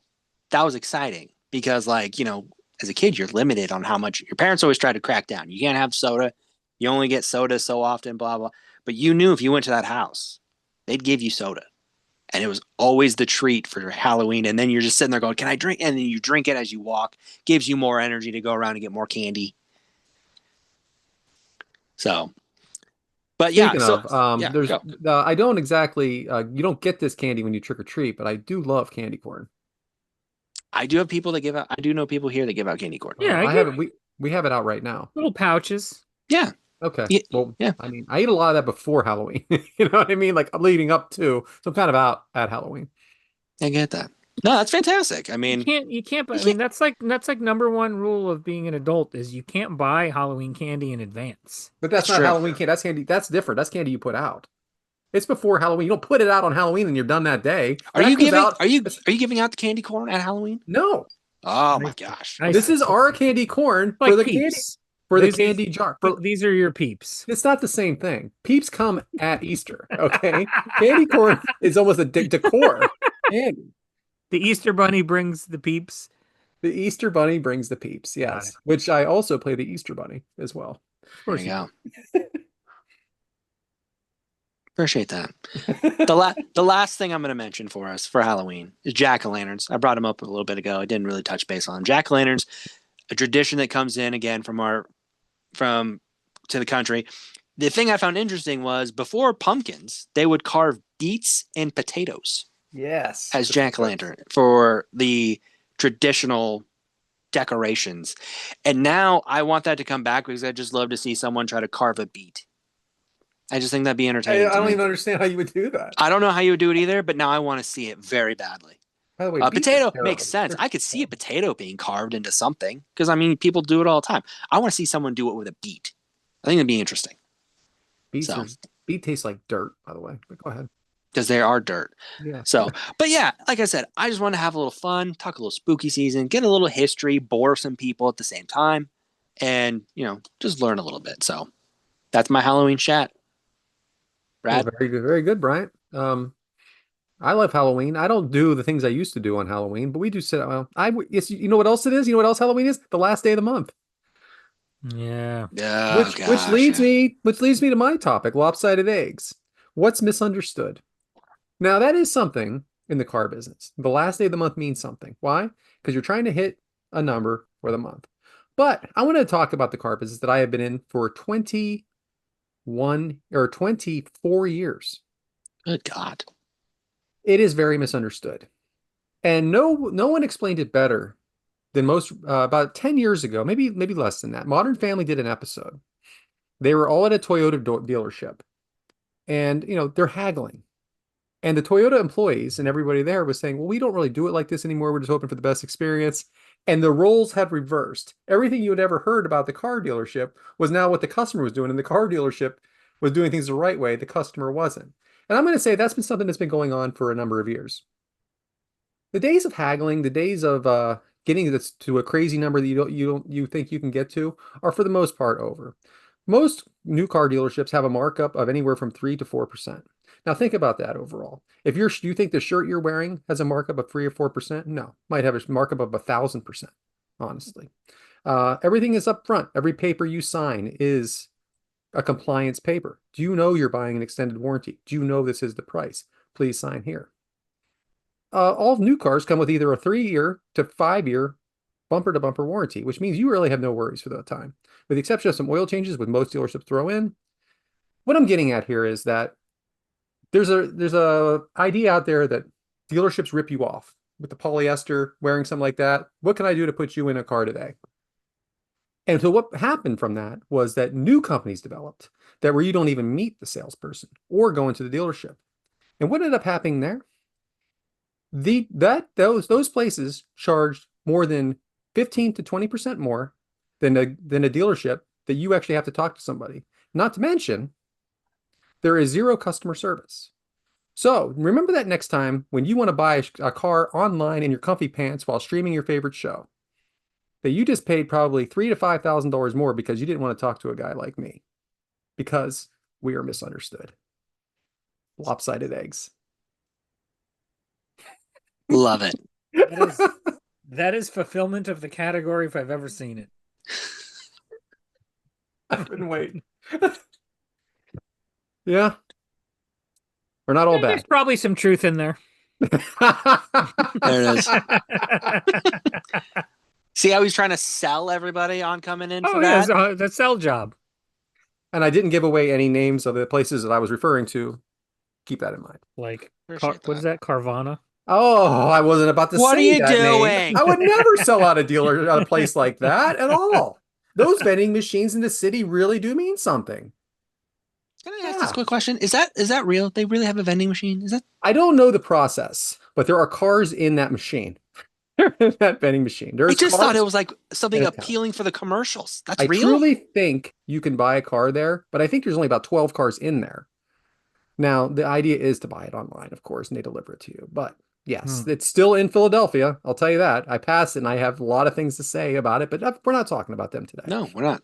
that was exciting because, as a kid, you're limited on how much your parents always try to crack down. You can't have soda. You only get soda so often, blah, blah. But you knew if you went to that house, they'd give you soda. And it was always the treat for Halloween. And then you're just sitting there going, can I drink? And then you drink it as you walk. Gives you more energy to go around and get more candy. So, but yeah. Speaking So, of, yeah, there's go. I don't exactly you don't get this candy when you trick or treat, but I do love candy corn. I do have people that give out. I do know people here that give out candy corn. Yeah, I I get have it. We have it out right now. little pouches. Yeah. Okay. Yeah, Well, yeah. I mean, I ate a lot of that before Halloween. You know what I mean? Like leading up to, so I'm kind of out at Halloween. I get that. No, that's fantastic. I mean, You can't. I you mean, that's like number one rule of being an adult is you can't buy Halloween candy in advance. But that's That's not true. Halloween candy. That's candy. That's different. That's candy you put out. It's before Halloween. You don't put it out on Halloween and you're done that day. are That you goes giving out- are you giving out the candy corn at Halloween? No. Oh my gosh. I This see. is our candy corn Like for the peeps. candy for the This is- candy jar. These are your peeps. It's not the same thing. Peeps come at Easter, okay? Candy corn is almost a decor. Candy. The Easter Bunny brings the peeps. The Easter Bunny brings the peeps, Got yes. Which I also play the Easter Bunny as well. Of There course you you go. do. Appreciate that. The last thing I'm going to mention for us for Halloween is jack-o'-lanterns. I brought them up a little bit ago. I didn't really touch base on them. Jack-o'-lanterns, a tradition that comes in again from to the country. The thing I found interesting was before pumpkins, they would carve beets and potatoes Yes. as jack-o'-lantern for the traditional decorations. And now I want that to come back because I just love to see someone try to carve a beet. I just think that'd be I entertaining to don't me. even understand how you would do that. I don't know how you would do it either, but now I want to see it very badly. By the way, A beets are potato makes terrible. sense. I could see a potato being carved into something because I mean people do it all the time. I want to see someone do it with a beet. I think it'd be interesting. Beets So are beet tastes like dirt, by the way. But go ahead. because they are dirt. Yeah. So, but yeah, like I said, I just want to have a little fun, talk a little spooky season, get a little history, bore some people at the same time, and just learn a little bit. So that's my Halloween chat. Well, Brad, very good, Bryant. I love Halloween. I don't do the things I used to do on Halloween, but we do sit. Well, yes, you know what else it is? You know what else Halloween is? The last day of the month. Yeah. oh Which gosh, leads me to my topic, lopsided eggs. What's misunderstood? Now that is something in the car business. The last day of the month means something. Why? Because you're trying to hit a number for the month. But I want to talk about the car business that I have been in for 21 or 24 years. good God. It is very misunderstood. And no one explained it better than most about 10 years ago, maybe less than that. Modern Family did an episode. They were all at a Toyota dealership and they're haggling. And the Toyota employees and everybody there was saying, well, we don't really do it like this anymore. We're just hoping for the best experience. And the roles had reversed. Everything you had ever heard about the car dealership was now what the customer was doing. And the car dealership was doing things the right way. The customer wasn't. And I'm going to say that's been something that's been going on for a number of years. The days of haggling, the days of getting this to a crazy number that you think you can get to are for the most part over. Most new car dealerships have a markup of anywhere from 3 to 4%. Now think about that overall. If you think the shirt you're wearing has a markup of 3 or 4%, no, might have a markup of 1,000%, honestly. Everything is up front. Every paper you sign is a compliance paper. Do you know you're buying an extended warranty? Do you know this is the price? Please sign here. All new cars come with either a 3-year to 5-year bumper to bumper warranty, which means you really have no worries for that time, with the exception of some oil changes with most dealerships throw in. What I'm getting at here is that there's a idea out there that dealerships rip you off with the polyester, wearing something like that. What can I do to put you in a car today? And so what happened from that was that new companies developed that where you don't even meet the salesperson or go into the dealership. And what ended up happening there? Those places charged more than 15 to 20% more than a dealership that you actually have to talk to somebody. Not to mention, there is zero customer service. So remember that next time when you want to buy a car online in your comfy pants while streaming your favorite show, that you just paid probably $3,000 to $5,000 more because you didn't want to talk to a guy like me, because we are misunderstood. Lopsided eggs. Love it. That is fulfillment of the category if I've ever seen it. I've been waiting. Yeah. We're not all There's bad. probably some truth in there. There it is. See how he's trying to sell everybody on coming in for that? Yes, the sell job. And I didn't give away any names of the places that I was referring to. Keep that in mind. Like, Appreciate what is that? Carvana? Oh, I wasn't about to What say are you that name. doing? I would never sell out a place like that at all. Those vending machines in the city really do mean something. Can I ask this quick question? Is that real? They really have a vending machine? Is that? I don't know the process, but there are cars in that machine. In that vending machine. I just thought it cars was like something in a town. appealing for the commercials. That's I real? truly think you can buy a car there, but I think there's only about 12 cars in there. Now, the idea is to buy it online, of course, and they deliver it to you. But yes, it's still in Philadelphia. I'll tell you that. I passed it and I have a lot of things to say about it, but we're not talking about them today. No, we're not.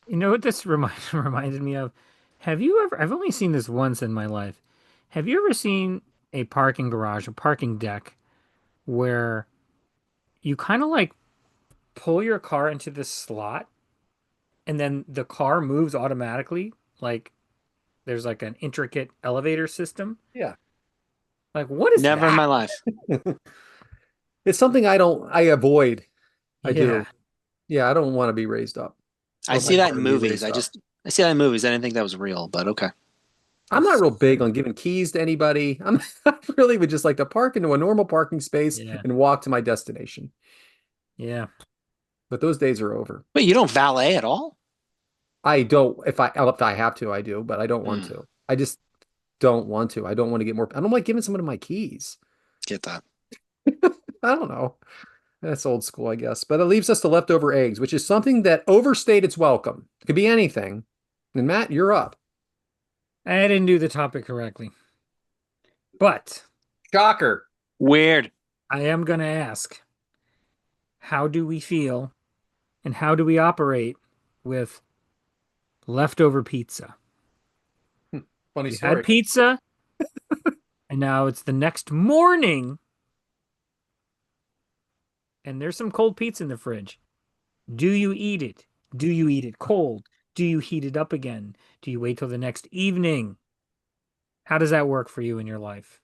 You know what this reminded me of? Have you ever, I've only seen this once in my life. Have you ever seen a parking garage, a parking deck, where you kind of like pull your car into this slot and then the car moves automatically. Like there's like an intricate elevator system. Yeah. Like, what is Never in that? my life. It's something I avoid. I Yeah. do. Yeah, I don't want to be raised up I or my see that car in to be movies. raised up. I see that in movies. I didn't think that was real, but okay. I'm not real big on giving keys to anybody. I really would just like to park into a normal parking space Yeah. and walk to my destination. Yeah. But those days are over. Wait, you don't valet at all? I don't, if I have to, I do, but I don't want Hmm, to. I just don't want to. I don't want to get more. I don't like giving someone my keys. get that. I don't know. That's old school, I guess. But it leaves us the leftover eggs, which is something that overstayed its welcome. It could be anything. And Matt, you're up. I didn't do the topic correctly. But Shocker. Weird. I am going to ask, how do we feel and how do we operate with leftover pizza? Funny You had story. pizza and now it's the next morning and there's some cold pizza in the fridge. Do you eat it? Do you eat it cold? Do you heat it up again? Do you wait till the next evening? How does that work for you in your life?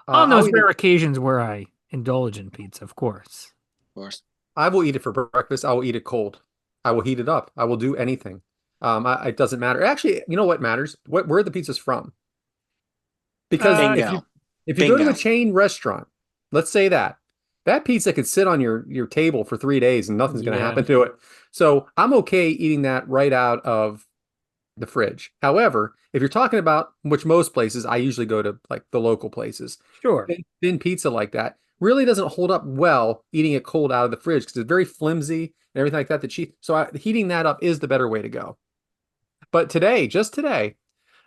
On I'll those eat rare it. occasions where I indulge in pizza, of course. Of course. I will eat it for breakfast. I will eat it cold. I will heat it up. I will do anything. It doesn't matter. Actually, you know what matters? Where the pizza's from. Because Uh, Bingo. if you go to a Bingo. chain restaurant, let's say that pizza could sit on your table for 3 days and nothing's going to yeah, happen to it. So I'm okay eating that right out of the fridge. However, if you're talking about which most places, I usually go to like the local places. sure. Thin pizza like that really doesn't hold up well eating it cold out of the fridge because it's very flimsy and everything like that. Heating that up is the better way to go. But just today,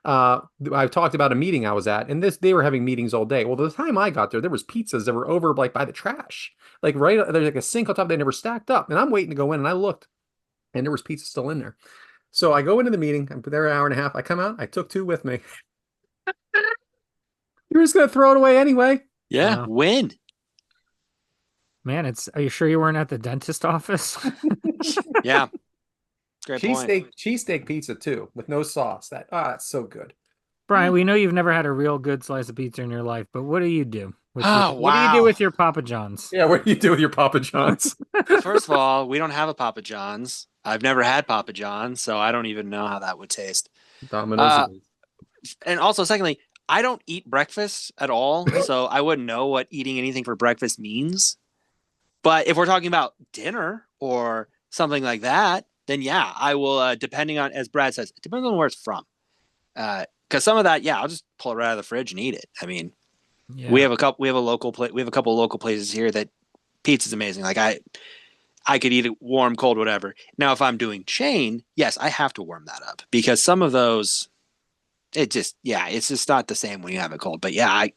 I talked about a meeting I was at, and they were having meetings all day. Well, the time I got there was pizzas that were over like by the trash, like right there's like a sink on top. They never stacked up, and I'm waiting to go in, and I looked, and there was pizza still in there. So I go into the meeting. I'm there an hour and a half. I come out. I took two with me. You're just gonna throw it away anyway. Yeah, Wow. win. Man, are you sure you weren't at the dentist office? Yeah, great point. Cheesesteak pizza too, with no sauce. That's so good. Brian, we know you've never had a real good slice of pizza in your life, but what do you do Oh, what do you do wow. with your Papa John's? Yeah, what do you do with your Papa John's? First of all, we don't have a Papa John's. I've never had Papa John's, so I don't even know how that would taste. Domino's. Uh, and also, secondly, I don't eat breakfast at all, so I wouldn't know what eating anything for breakfast means. But if we're talking about dinner or something like that, then yeah, I will. Depending on, as Brad says, it depends on where it's from. Because some of that, yeah, I'll just pull it right out of the fridge and eat it. I mean, Yeah. we have a couple. We have a local place. We have a couple of local places here that pizza's amazing. Like I could eat it warm, cold, whatever. Now, if I'm doing chain, yes, I have to warm that up because some of those, it's just not the same when you have it cold. But yeah,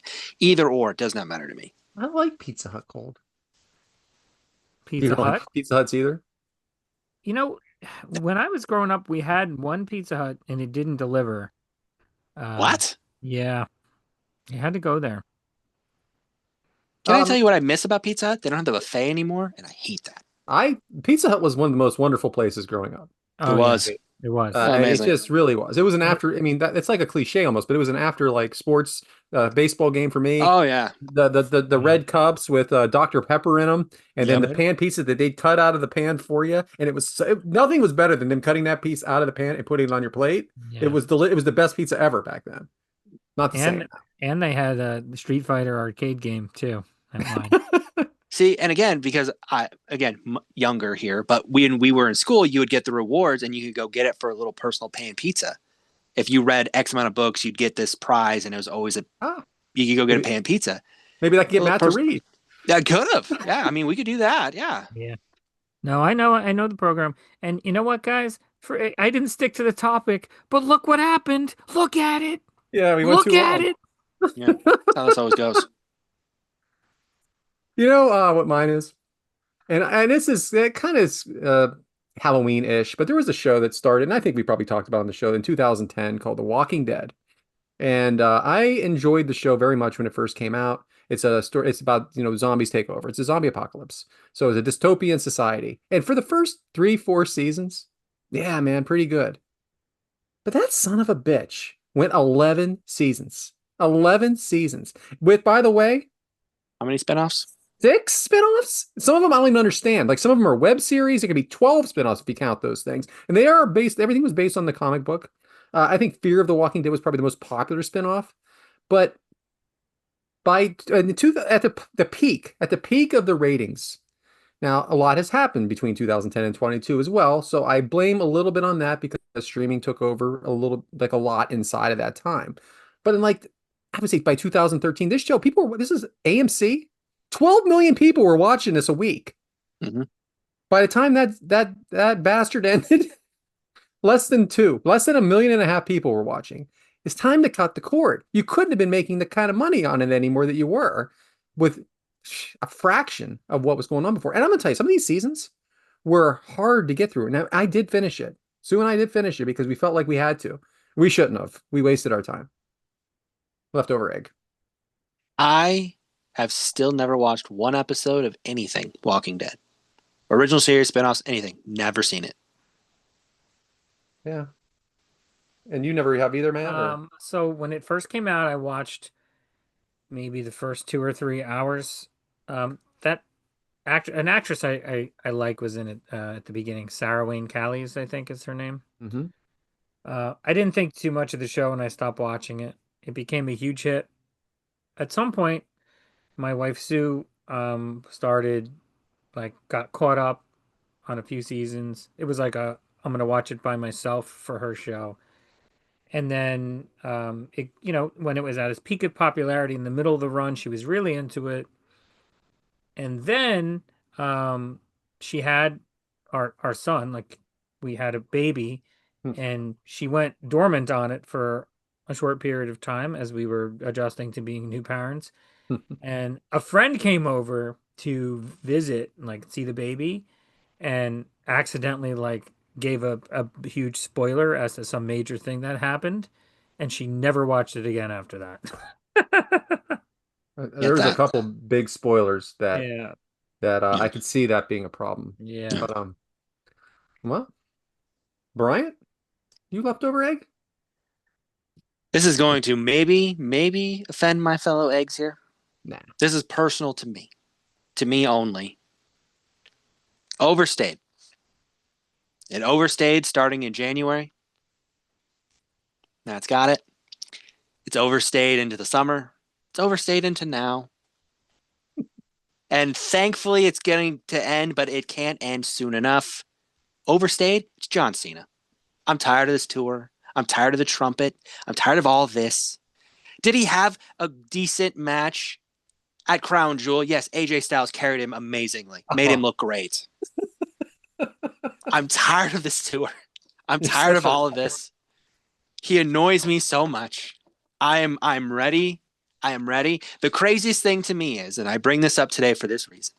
either or, it does not matter to me. I like Pizza Hut cold. You Pizza don't like Hut? Pizza Huts either? You know, when I was growing up, we had one Pizza Hut and it didn't deliver. What? Yeah, you had to go there. Can I Um, tell you what I miss about Pizza Hut? They don't have the buffet anymore, and I hate that. Pizza Hut was one of the most wonderful places growing up. Oh, yeah, Was it was. It amazing. just really was. It was an after. I mean, it's like a cliche almost, but it was an after like sports baseball game for me. Oh yeah. The Yeah. red cups with Dr. Pepper in them, and then Yep. the pan pizza that they cut out of the pan for you, and nothing was better than them cutting that piece out of the pan and putting it on your plate. It Yeah. was it was the best pizza ever back then. Not the same. And they had the Street Fighter arcade game too at mine. See, and again, because younger here, but when we were in school, you would get the rewards, and you could go get it for a little personal pan pizza. If you read X amount of books, you'd get this prize, and it was always Ah, you could go get a maybe, pan pizza. maybe that could get Well, Matt to read. Yeah, could have. Yeah, I mean, we could do that. Yeah. Yeah. No, I know the program. And you know what, guys? I didn't stick to the topic, but look what happened. Look at it. Yeah, we went Look too at long. it. Yeah. That's how this always goes. You know what mine is? And this is it kind of Halloween-ish, but there was a show that started, and I think we probably talked about it on the show in 2010 called The Walking Dead. And I enjoyed the show very much when it first came out. It's a story. It's about, zombies take over. It's a zombie apocalypse. So it's a dystopian society. And for the first three, 4 seasons, yeah, man, pretty good. But that son of a bitch went 11 seasons. 11 seasons. With, by the way, How many spinoffs? 6 spinoffs. Some of them I don't even understand. Like some of them are web series. It could be 12 spinoffs if you count those things. And they are based, everything was based on the comic book. I think Fear of the Walking Dead was probably the most popular spinoff. But at the peak of the ratings, now a lot has happened between 2010 and 22 as well. So I blame a little bit on that because streaming took over a little, like a lot inside of that time. But in like, I would say by 2013, this is AMC. 12 million people were watching this a week. Mm-hmm. By the time that bastard ended, less than 1.5 million people were watching. It's time to cut the cord. You couldn't have been making the kind of money on it anymore that you were with a fraction of what was going on before. And I'm gonna tell you, some of these seasons were hard to get through. Now I did finish it. Sue and I did finish it because we felt like we had to. We shouldn't have. We wasted our time. Leftover egg. I have still never watched one episode of anything Walking Dead. Original series, spinoffs, anything. Never seen it. Yeah. And you never have either, Matt? So when it first came out, I watched maybe the first 2 or 3 hours. That an actress I like was in it at the beginning. Sarah Wayne Callies, I think is her name. Mm-hmm. I didn't think too much of the show and I stopped watching it. It became a huge hit. At some point, my wife Sue started got caught up on a few seasons. It was like I'm gonna watch it by myself for her show. And then when it was at its peak of popularity in the middle of the run, she was really into it. And then she had our son, like we had a baby, and she went dormant on it for a short period of time as we were adjusting to being new parents. And a friend came over to visit, like see the baby, and accidentally gave a huge spoiler as to some major thing that happened, and she never watched it again after that. There was a couple big spoilers that Yeah. I could see that being a problem. Yeah. But well, Bryant, you leftover egg? This is going to maybe offend my fellow eggs here. Nah. This is personal to me only. Overstayed. It overstayed starting in January. Now it's got it. It's overstayed into the summer. It's overstayed into now. And thankfully it's getting to end, but it can't end soon enough. Overstayed, it's John Cena. I'm tired of this tour. I'm tired of the trumpet. I'm tired of all this. Did he have a decent match at Crown Jewel? Yes, AJ Styles carried him amazingly. Made him look great. I'm tired of this tour. I'm tired of all of this. He annoys me so much. I'm ready. I am ready. The craziest thing to me is, and I bring this up today for this reason.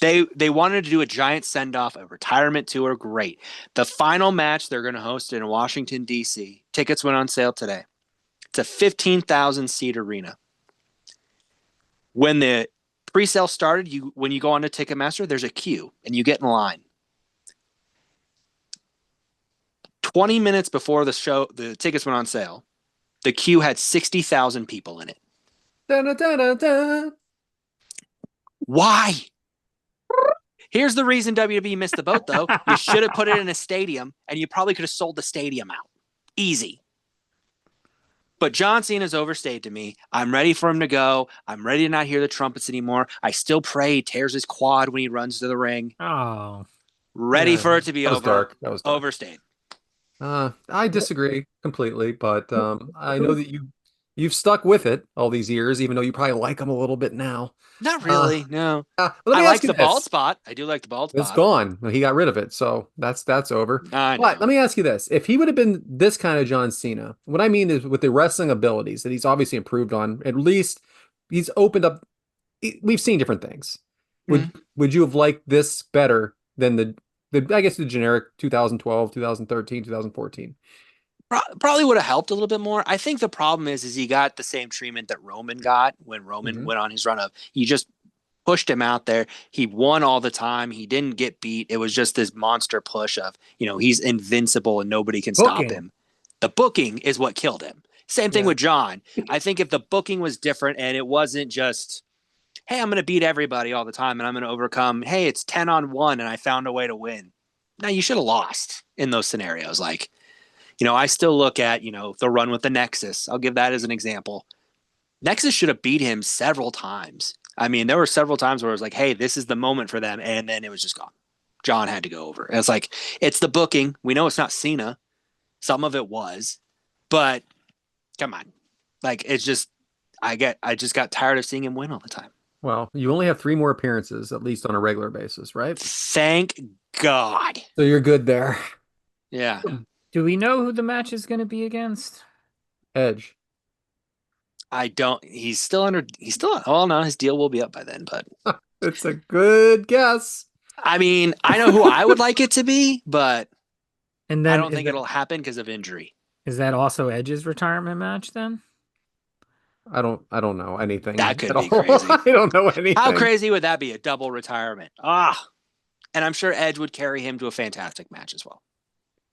They wanted to do a giant send-off, a retirement tour. Great. The final match they're going to host in Washington, D.C. Tickets went on sale today. It's a 15,000 seat arena. When the pre-sale started, when you go on to Ticketmaster, there's a queue and you get in line. 20 minutes before the show, the tickets went on sale. The queue had 60,000 people in it. Da, da, da, da, da. Why? Here's the reason WWE missed the boat, though. You should have put it in a stadium, and you probably could have sold the stadium out. Easy. But John Cena's overstayed to me. I'm ready for him to go. I'm ready to not hear the trumpets anymore. I still pray he tears his quad when he runs to the ring. Oh. Ready for it to be over. Dark. That was dark. Overstayed. I disagree completely, but I know that you've stuck with it all these years, even though you probably like him a little bit now. Not really, no. Let I me like ask you the this. bald spot. I do like the bald spot. It's gone. He got rid of it, so that's over. I know. But let me ask you this: if he would have been this kind of John Cena, what I mean is with the wrestling abilities that he's obviously improved on, at least he's opened up. We've seen different things. Would you have liked this better than the I guess the generic 2012, 2013, 2014? Probably would have helped a little bit more. I think the problem is he got the same treatment that Roman got when Roman Hmm. went on his run of you just pushed him out there. He won all the time. He didn't get beat. It was just this monster push of, he's invincible and nobody can stop Booking. him. The booking is what killed him. Same thing Yeah. with John. I think if the booking was different and it wasn't just, hey, I'm going to beat everybody all the time and I'm going to overcome, hey, it's 10 on 1 and I found a way to win. Now you should have lost in those scenarios. Like, I still look at, the run with the Nexus. I'll give that as an example. Nexus should have beat him several times. I mean, there were several times where it was like, hey, this is the moment for them. And then it was just gone. John had to go over. And it's like, it's the booking. We know it's not Cena. Some of it was. But come on. Like, it's just, I just got tired of seeing him win all the time. Well, you only have 3 more appearances, at least on a regular basis, right? Thank God. So you're good there. Yeah. Do we know who the match is going to be against? Edge. I don't, oh no, his deal will be up by then. But It's a good guess. I mean, I know who I would like it to be, but And I then don't think it'll happen because of injury. is that also Edge's retirement match then? I don't know anything That could at be all. crazy. I don't know anything. How crazy would that be? A double retirement. And I'm sure Edge would carry him to a fantastic match as well.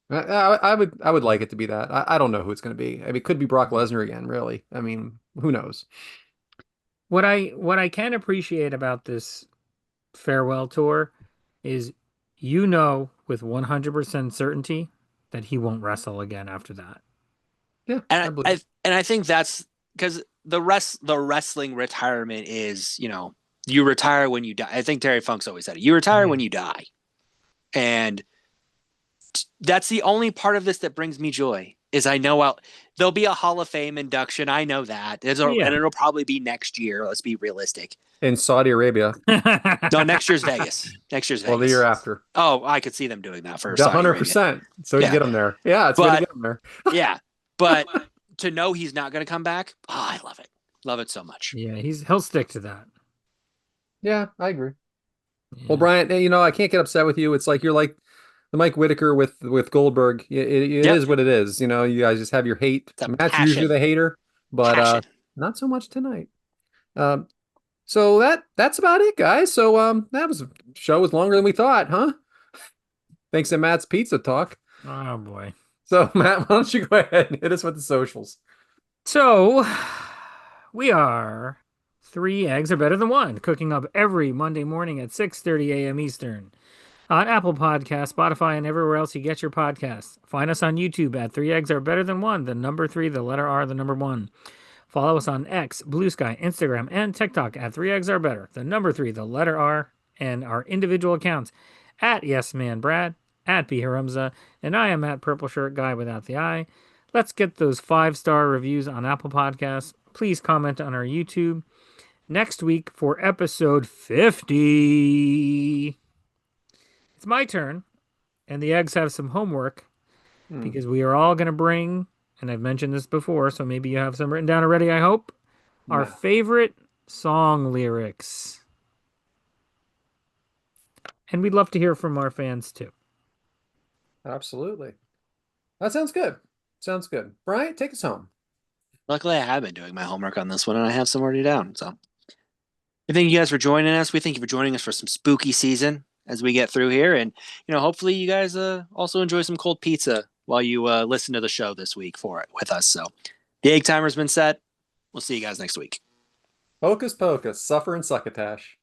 I would like it to be that. I don't know who it's going to be. I mean, it could be Brock Lesnar again, really. I mean, who knows? What I can appreciate about this farewell tour is with 100% certainty that he won't wrestle again after that. Yeah, I believe. And I think that's because the wrestling retirement is, you retire when you die. I think Terry Funk's always said it. You retire when you die. And that's the only part of this that brings me joy is I know there'll be a Hall of Fame induction. I know that. And it'll probably be next year. Let's be realistic. In Saudi Arabia. No, next year's Vegas. Next year's Vegas. Well, the year after. Oh, I could see them doing that for Saudi 100%. So you get him there. Yeah, it's good to get him there. Yeah. But to know he's not going to come back, I love it. Love it so much. Yeah, he'll stick to that. Yeah, I agree. Yeah. Well, Bryant, I can't get upset with you. It's like you're like the Mike Whitaker with Goldberg. It is what it is. You guys just have your hate. Matt's usually the hater, but not so much tonight. So that's about it, guys. So that was a show was longer than we thought, huh? Thanks to Matt's Pizza Talk. Oh boy. So Matt, why don't you go ahead and hit us with the socials? So we are 3 Eggs Are Better Than One, cooking up every Monday morning at 6:30 a.m. Eastern on Apple Podcasts, Spotify, and everywhere else you get your podcasts. Find us on YouTube at 3 Eggs Are Better Than One, the number 3, the letter R, the number 1. Follow us on X, Blue Sky, Instagram, and TikTok at 3 Eggs Are Better, the number 3, the letter R, and our individual accounts at Yes Man Brad, at B Harumza, and I am at Purple Shirt Guy without the I. Let's get those 5-star reviews on Apple Podcasts. Please comment on our YouTube. Next week for episode 50. It's my turn, and the eggs have some homework because we are all going to bring, and I've mentioned this before, so maybe you have some written down already, I hope, our favorite song lyrics. And we'd love to hear from our fans too. Absolutely. That sounds good. Sounds good. Brian, take us home. Luckily, I have been doing my homework on this one, and I have some already down. So, I thank you guys for joining us. We thank you for joining us for some spooky season as we get through here, and hopefully, you guys also enjoy some cold pizza while you listen to the show this week with us. So, the egg timer's been set. We'll see you guys next week. Hocus pocus, suffer and succotash.